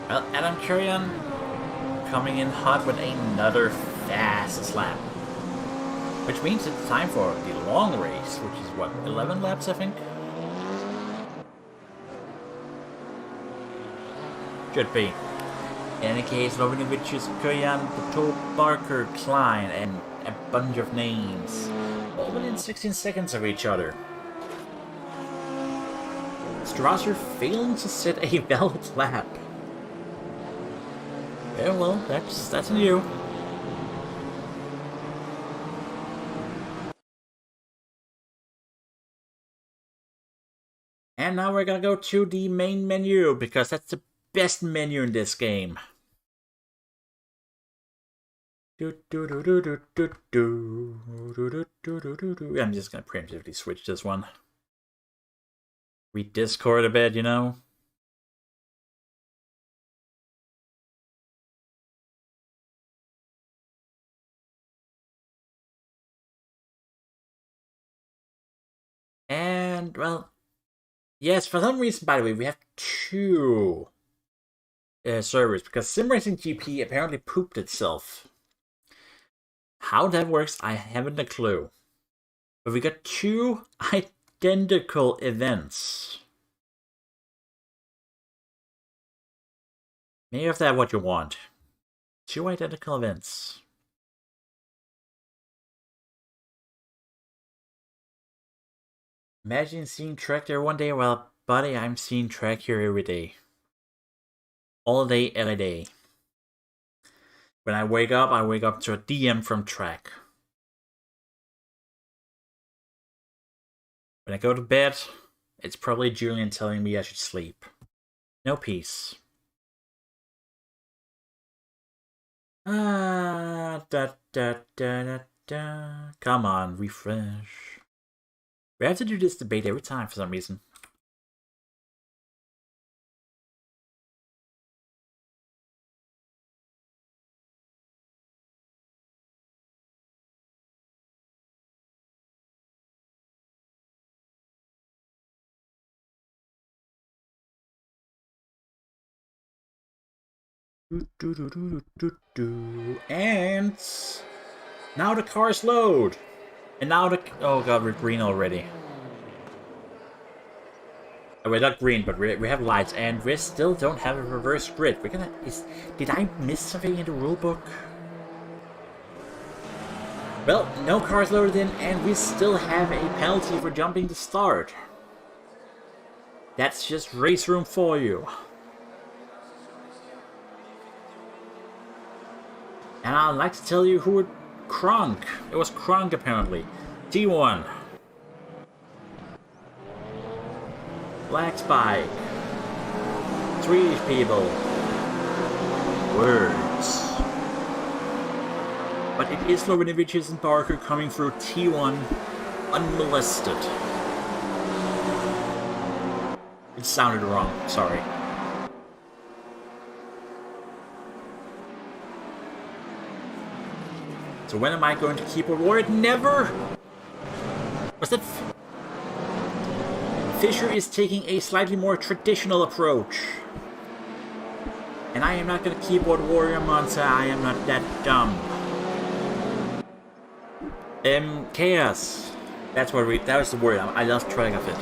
Well, Adam Kurian coming in hot with another fast lap. Which means it's time for the long race, which is what, 11 laps, I think? Should be. In any case, Lovinovich's Koyan, Pato, Barker, Klein, and a bunch of names, all within 16 seconds of each other. Strasser failing to set a valid lap. Yeah, well, that's new. And now we're gonna go to the main menu, because that's the best menu in this game. I'm just gonna preemptively switch this one. Read Discord a bit, you know? And, well, yes, for some reason, by the way, we have two servers, because simracing.gp apparently pooped itself. How that works, I haven't a clue. But we got two identical events. Maybe if that's what you want. Two identical events. Imagine seeing TRACC there one day. Well, buddy, I'm seeing TRACC here every day. All day, every day. When I wake up to a DM from TRACC. When I go to bed, it's probably Julian telling me I should sleep. No peace. Come on, refresh. We have to do this debate every time for some reason. And now the cars load. And now the... Oh god, we're green already. Oh, we're not green, but we have lights, and we still don't have a reverse grid. We're gonna... Did I miss something in the rulebook? Well, no cars loaded in, and we still have a penalty for jumping the start. That's just Raceroom for you. And I'd like to tell you who would... Kronk. It was Kronk, apparently. T1. Black Spike. Swedish people. Words. But it is Lovinovich's and Barker coming through T1 unmolested. It sounded wrong, sorry. So when am I going to keyboard warrior? Never! Was that... Fisher is taking a slightly more traditional approach. And I am not going to keyboard warrior Monza, I am not that dumb. Chaos. That's what that was the word, I lost track of it.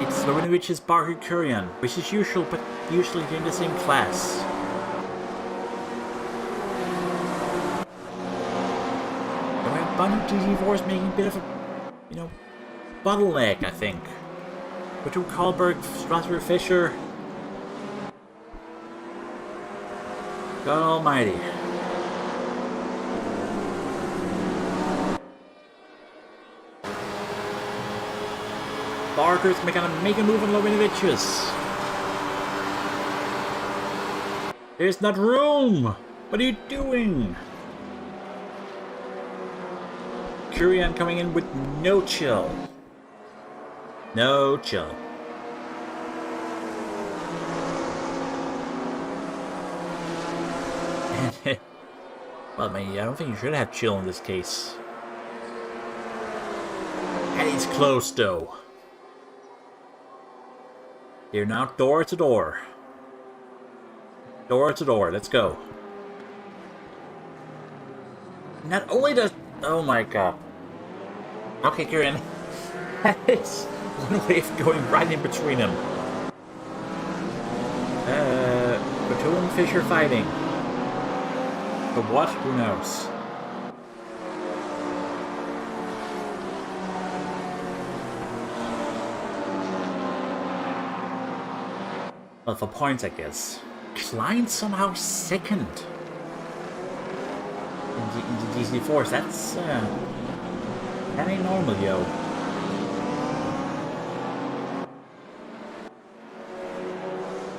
It's Lovinovich's Barker Kurian, which is usual, but usually in the same class. There are a bunch of GT4s making a bit of a, bottleneck, I think. Between Karlberg, Strasbourg, Fischer. God almighty. Barker's gonna make a move on Lovinovich's. There's not room! What are you doing? Kurian coming in with no chill. No chill. Well, I don't think you should have chill in this case. And he's close, though. They're now door to door. Door to door, let's go. Not only does... Oh my god. Okay, Kieran. That is one way of going right in between them. Platoon Fisher fighting. For what? Who knows? Well, for points, I guess. Klein somehow second in the GT4s. That's that ain't normal, yo.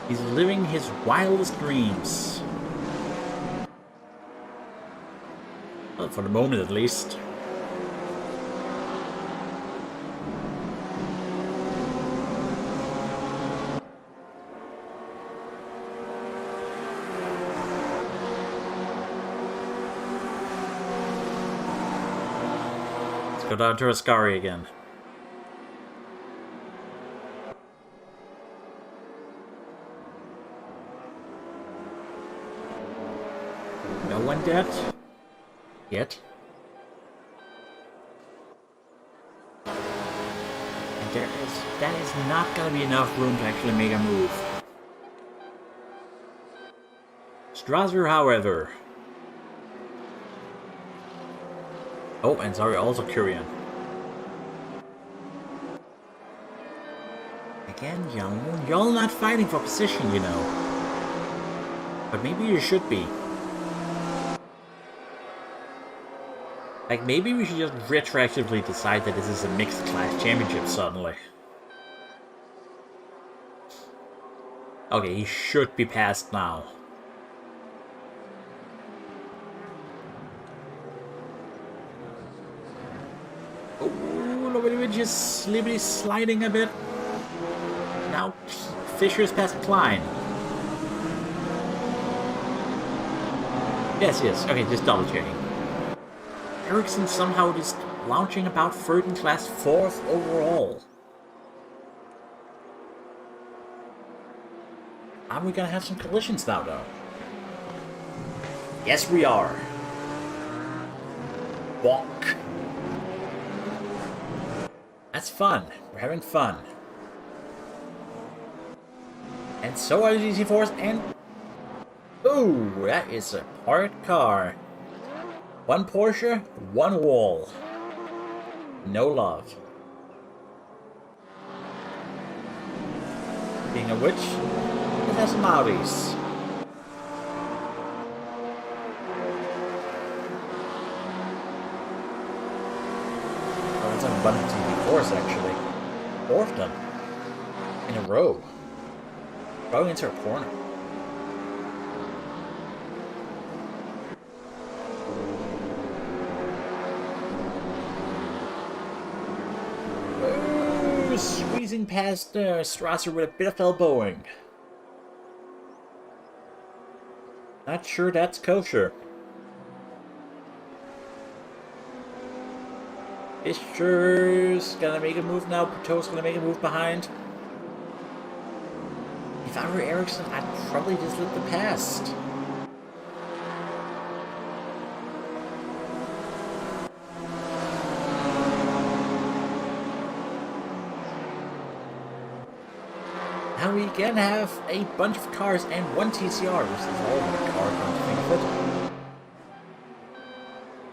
He's living his wildest dreams. Well, for the moment, at least. Go down to Ascari again. No one dead? Yet. And that is not gonna be enough room to actually make a move. Strasser, however. Oh, and sorry, also Kurian. Again, y'all not fighting for position, you know. But maybe you should be. Like, maybe we should just retroactively decide that this is a mixed class championship suddenly. Okay, he should be passed now. Just slippery sliding a bit. Now Fisher's past Klein. Yes. Okay, just double checking. Ericsson somehow just launching about third in class, fourth overall. Are we gonna have some collisions now, though? Yes, we are. Bonk. That's fun. We're having fun. And so are the GT4s, and... Ooh, that is a parked car. One Porsche, one wall. No love. Speaking of which, it has some Audis. Oh, it's a bunch of GT4s, actually. 4 of them. In a row. Going into a corner. Ooh, squeezing past Strasser with a bit of elbowing. Not sure that's kosher. Fischer's gonna make a move now. Pateau's gonna make a move behind. If I were Ericsson, I'd probably just let the past. Now we can have a bunch of cars and one TCR, which is all one car, come to think of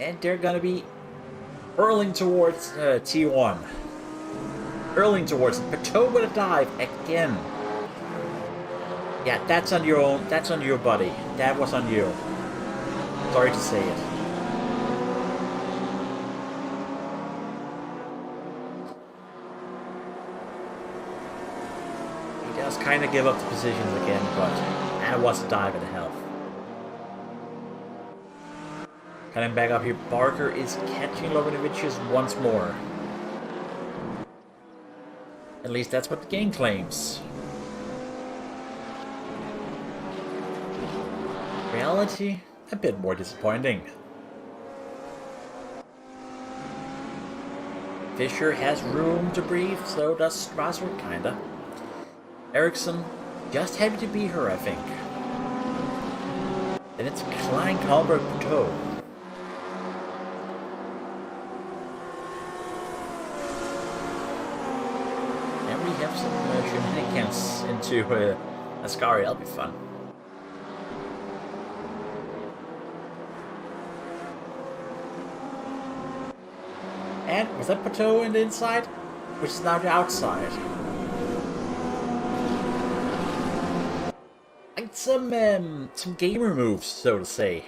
it. And they're gonna be hurling towards T1. Hurling towards it. Pateau with a dive again. Yeah, that's on your own. That's on you, buddy. That was on you. Sorry to say it. He does kind of give up the positions again, but that was a dive in hell. Coming back up here, Barker is catching Lovinovicius once more. At least that's what the game claims. Reality, a bit more disappointing. Fischer has room to breathe, so does Strasser, kinda. Ericsson, just happy to be here, I think. and it's Klein Kalberg Plateau. And we have some shenanigans into Ascari, that'll be fun. And was that plateau in the inside? Which is now the outside. Like some gamer moves, so to say.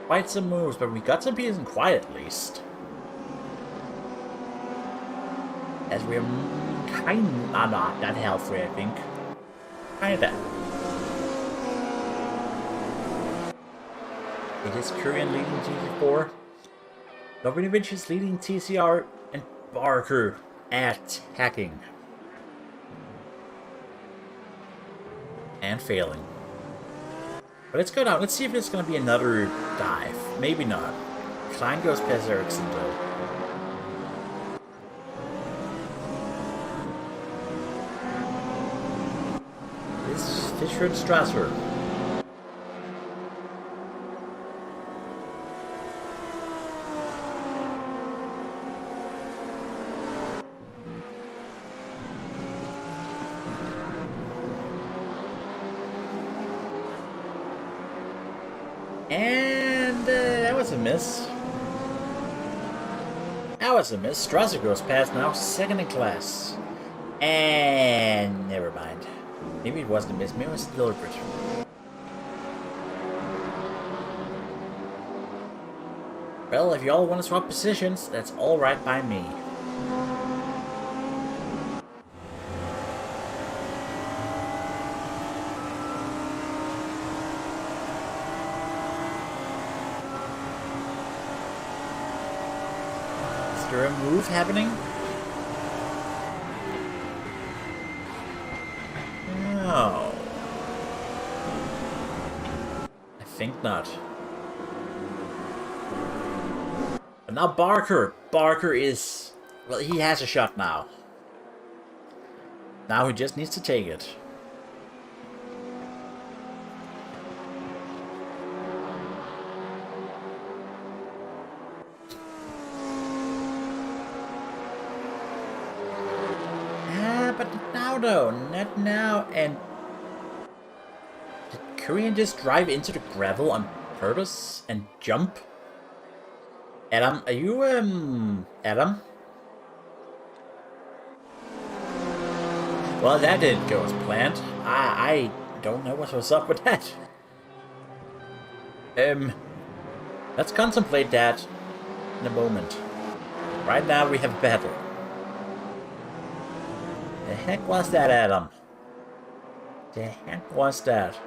Quite some moves, but we got some peace and quiet at least. As we're kinda not that healthy, I think. Kinda. It is Kurian leading GT4. Lovrinovic is leading TCR, and Barker attacking. And failing. But let's go down. Let's see if it's going to be another dive. Maybe not. Klein goes past Ericsson though. This is Fischer and Strasser. And that was a miss. That was a miss. Strasser goes past now, second in class. And never mind. Maybe it wasn't a miss, maybe it was deliberate. Well, if you all want to swap positions, that's alright by me. Is there a move happening? No. I think not. But now Barker. Barker is... well, he has a shot now. Now he just needs to take it. But now though, not now. And did Kurian just drive into the gravel on purpose and jump? Adam, are you Adam? Well, that didn't go as planned. I don't know what was up with that. Let's contemplate that in a moment. Right now we have a battle. The heck was that, Adam? The heck was that?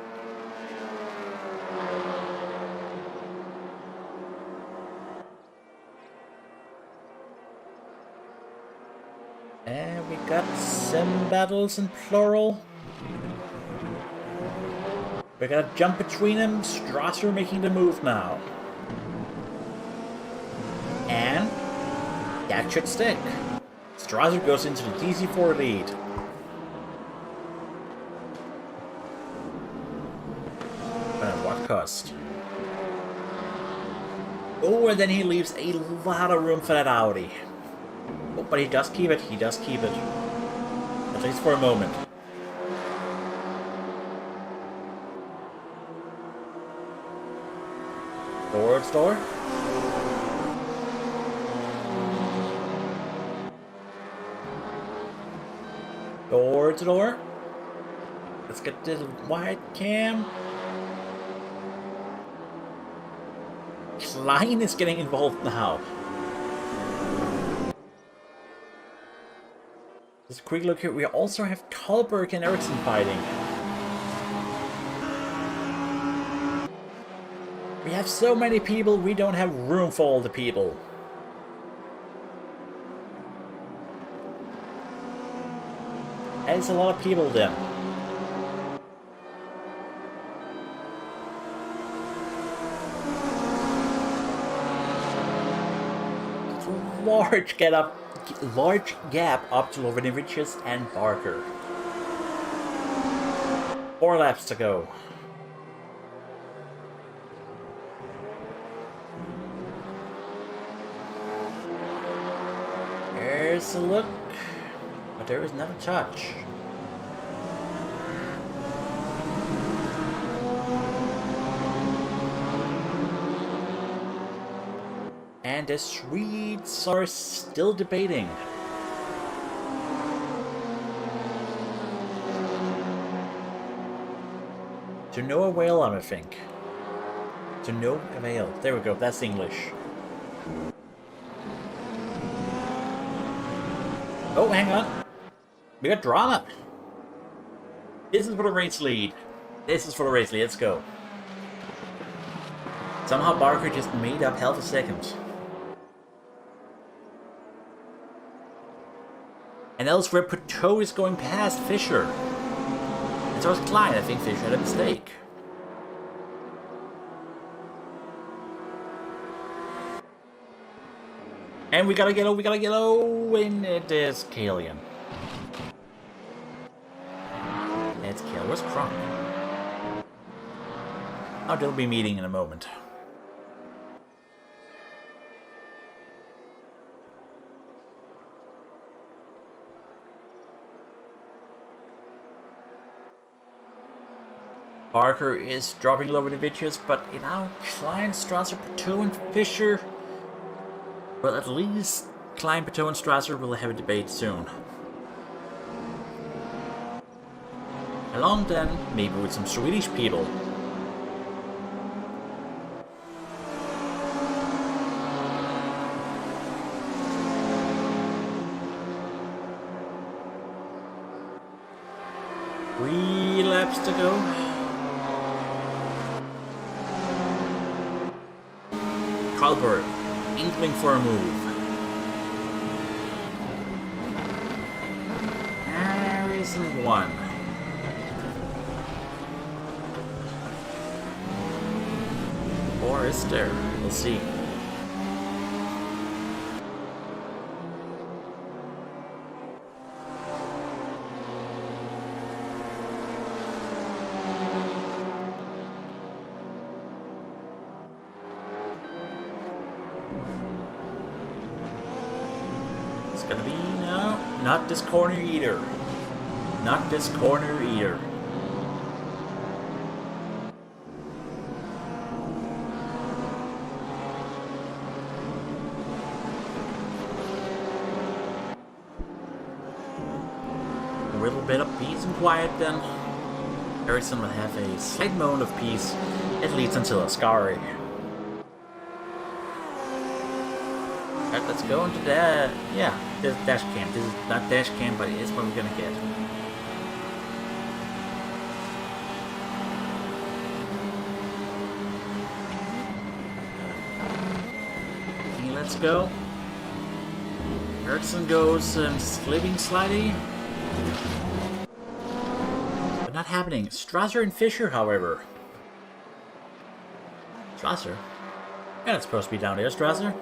And we got sim battles in plural. We gotta jump between them. Strasser making the move now. And that should stick. Strasser goes into the TC4 lead. But at what cost? Oh, and then he leaves a lot of room for that Audi. Oh, but he does keep it. He does keep it. At least for a moment. Towards door. Door to door. Let's get this wide cam. Klein is getting involved now. Just a quick look here. We also have Kalberg and Ericsson fighting. We have so many people, we don't have room for all the people. It's a lot of people then. It's a large gap large gap up to Lovrenovicius and Barker. 4 laps to go. There's a look, but there is not a touch. And the Swedes are still debating. To no avail, I think. To no avail. There we go, that's English. Oh, hang on. We got drama. This is for the race lead. This is for the race lead, let's go. Somehow Barker just made up half a second. And elsewhere, Pateau is going past Fischer. And so is Klein. I think Fischer had a mistake. And we got a yellow, and it is Kalian. It's Kalian. Where's Kronk? Oh, they'll be meeting in a moment. Barker is dropping lower the bitches, but you know, Klein, Strasser, Pateau, and Fischer. Well, at least Klein, Pateau, and Strasser will have a debate soon. Along then, maybe with some Swedish people. Three laps to go. Karlberg, inkling for a move. There isn't one. Or is there? We'll see. Gonna be, no, not this corner either. Not this corner either. A little bit of peace and quiet then. Ericsson will have a slight moment of peace. It leads until Ascari. Let's go into that. Yeah, this is dash cam. This is not dash cam, but it's what we're gonna get. Okay, let's go. Ericsson goes slipping slightly. But not happening. Strasser and Fischer, however. Strasser? Yeah, it's supposed to be down there, Strasser.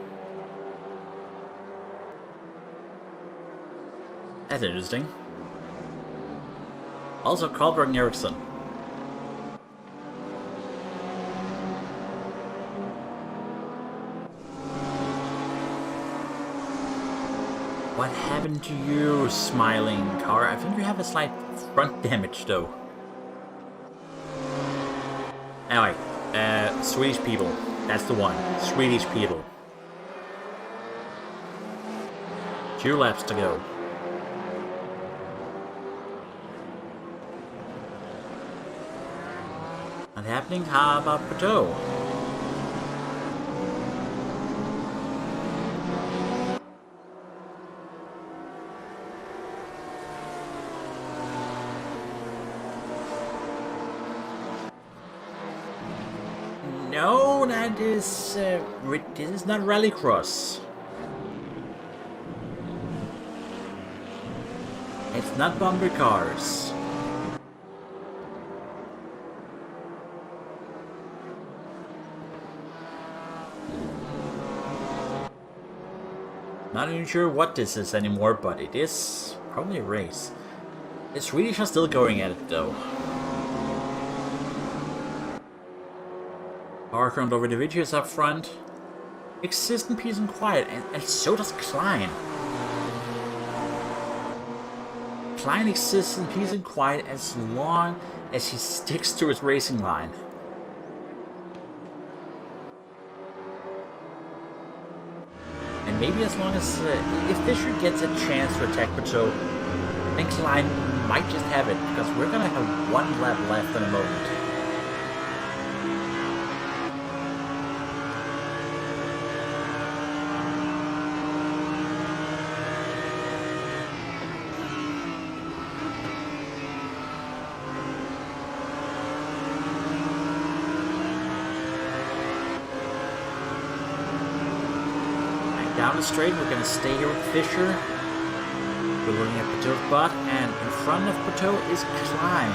That's interesting. Also, Karlberg and Ericsson. What happened to you, smiling car? I think you have a slight front damage, though. Anyway, Swedish people. That's the one. Swedish people. 2 laps to go. Not happening? How about Pateau? No, that is this is not rallycross. It's not bumper cars. Not even sure what this is anymore, but it is probably a race. The Swedish are still going at it though. Parker and Dovidovic is up front. Exists in peace and quiet, and so does Klein. Klein exists in peace and quiet as long as he sticks to his racing line. And maybe as long as if Fischer gets a chance to attack Pateau, then Klein might just have it, because we're gonna have one lap left in a moment. Down the straight, we're going to stay here with Fischer. We're looking at Pateau's butt, and in front of Pateau is Klein.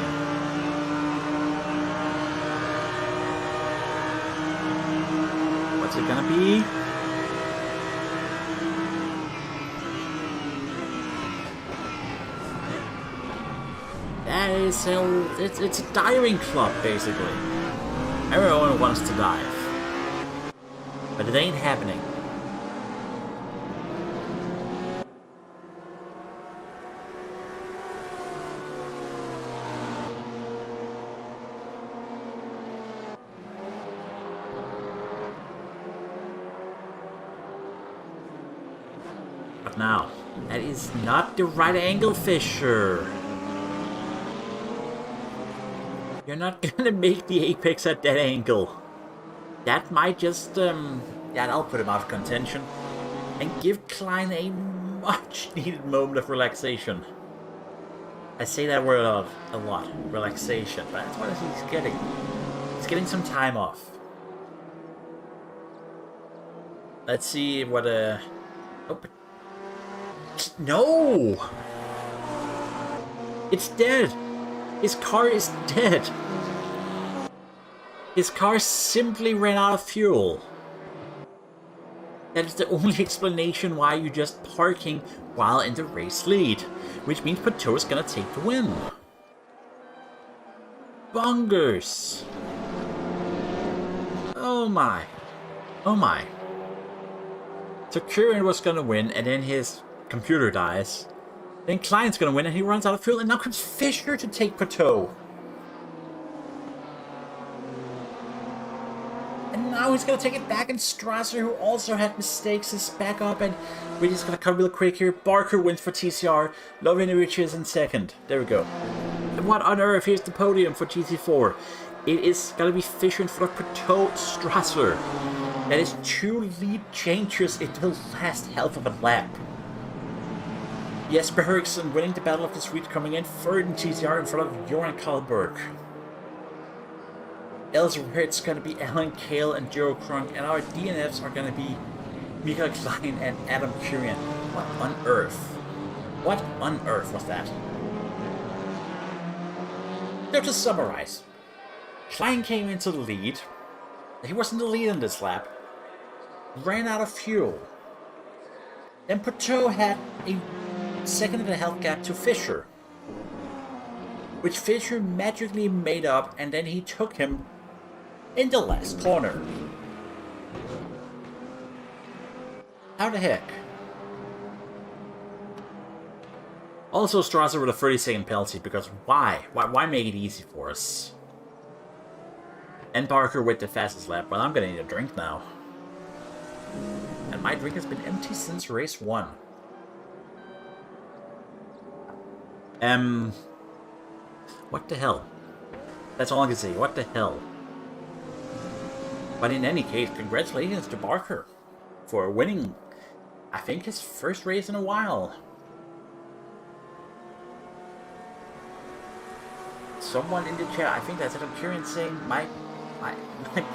What's it going to be? That is it's a diving club, basically. Everyone wants to dive. But it ain't happening. But now, that is not the right angle, Fischer. You're not gonna make the apex at that angle. That might just, that'll put him out of contention. And give Klein a much needed moment of relaxation. I say that word a lot, relaxation, but that's what he's getting. He's getting some time off. Let's see what, oh, no! It's dead! His car is dead! His car simply ran out of fuel. That is the only explanation why you're just parking while in the race lead. Which means Pateau is gonna take the win. Bongers! Oh my. Oh my. So Curran was gonna win, and then his computer dies. Then Klein's gonna win, and he runs out of fuel, and now comes Fischer to take Pateau. And now he's gonna take it back, and Strasser, who also had mistakes, is back up, and we're just gonna cut real quick here. Barker wins for TCR, Lovinovic is in second. There we go. And what on earth? Here's the podium for GT4. It is gonna be Fischer in front of Pateau, Strasser. That is 2 lead changes in the last half of a lap. Jesper Eriksson winning the Battle of the Swedes, coming in third in TCR in front of Johan Karlberg. Elsewhere it's going to be Alan Kale and Joe Krunk, and our DNFs are going to be Mikael Klein and Adam Kurian. What on earth? What on earth was that? So to summarize, Klein came into the lead. He was in the lead in this lap. Ran out of fuel. Then Pateau had a second and a half gap to Fischer, which Fischer magically made up, and then he took him in the last corner. How the heck? Also, Strasser with a 30-second penalty, because why? Why make it easy for us? And Barker with the fastest lap. Well, I'm gonna need a drink now. And my drink has been empty since race 1. What the hell? That's all I can say. What the hell? But in any case, congratulations to Barker for winning, I think, his first race in a while. Someone in the chat, I think that's it, I'm curious, saying my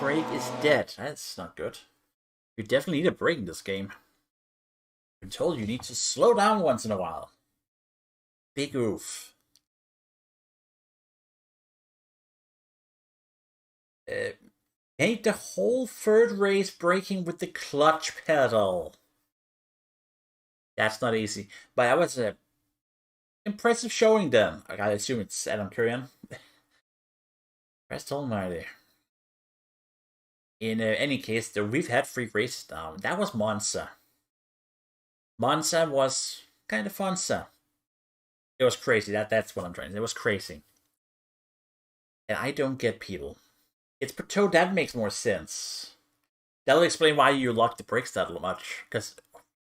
brake is dead. That's not good. You definitely need a brake in this game. I'm told you need to slow down once in a while. Big oof. Ain't the whole third race braking with the clutch pedal. That's not easy. But that was a impressive showing then. I gotta assume it's Adam Kurian. Rest almighty. In any case, we've had 3 races now. That was Monza. Monza was kind of fun, sir. It was crazy. That's what I'm trying to say. It was crazy. And I don't get people. It's Plateau, that makes more sense. That'll explain why you lock the brakes that much. Because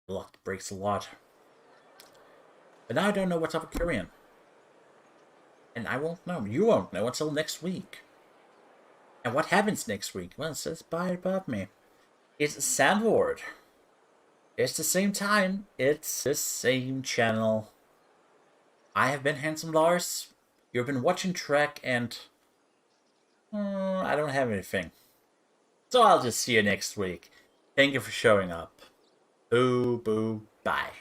you lock the brakes a lot. But now I don't know what's up with Kurian. And I won't know. You won't know until next week. And what happens next week? Well, it says by above me. It's Sandward. It's the same time. It's the same channel. I have been Handsome Lars. You've been watching TRACC, and I don't have anything. So I'll just see you next week. Thank you for showing up. Boo, boo, bye.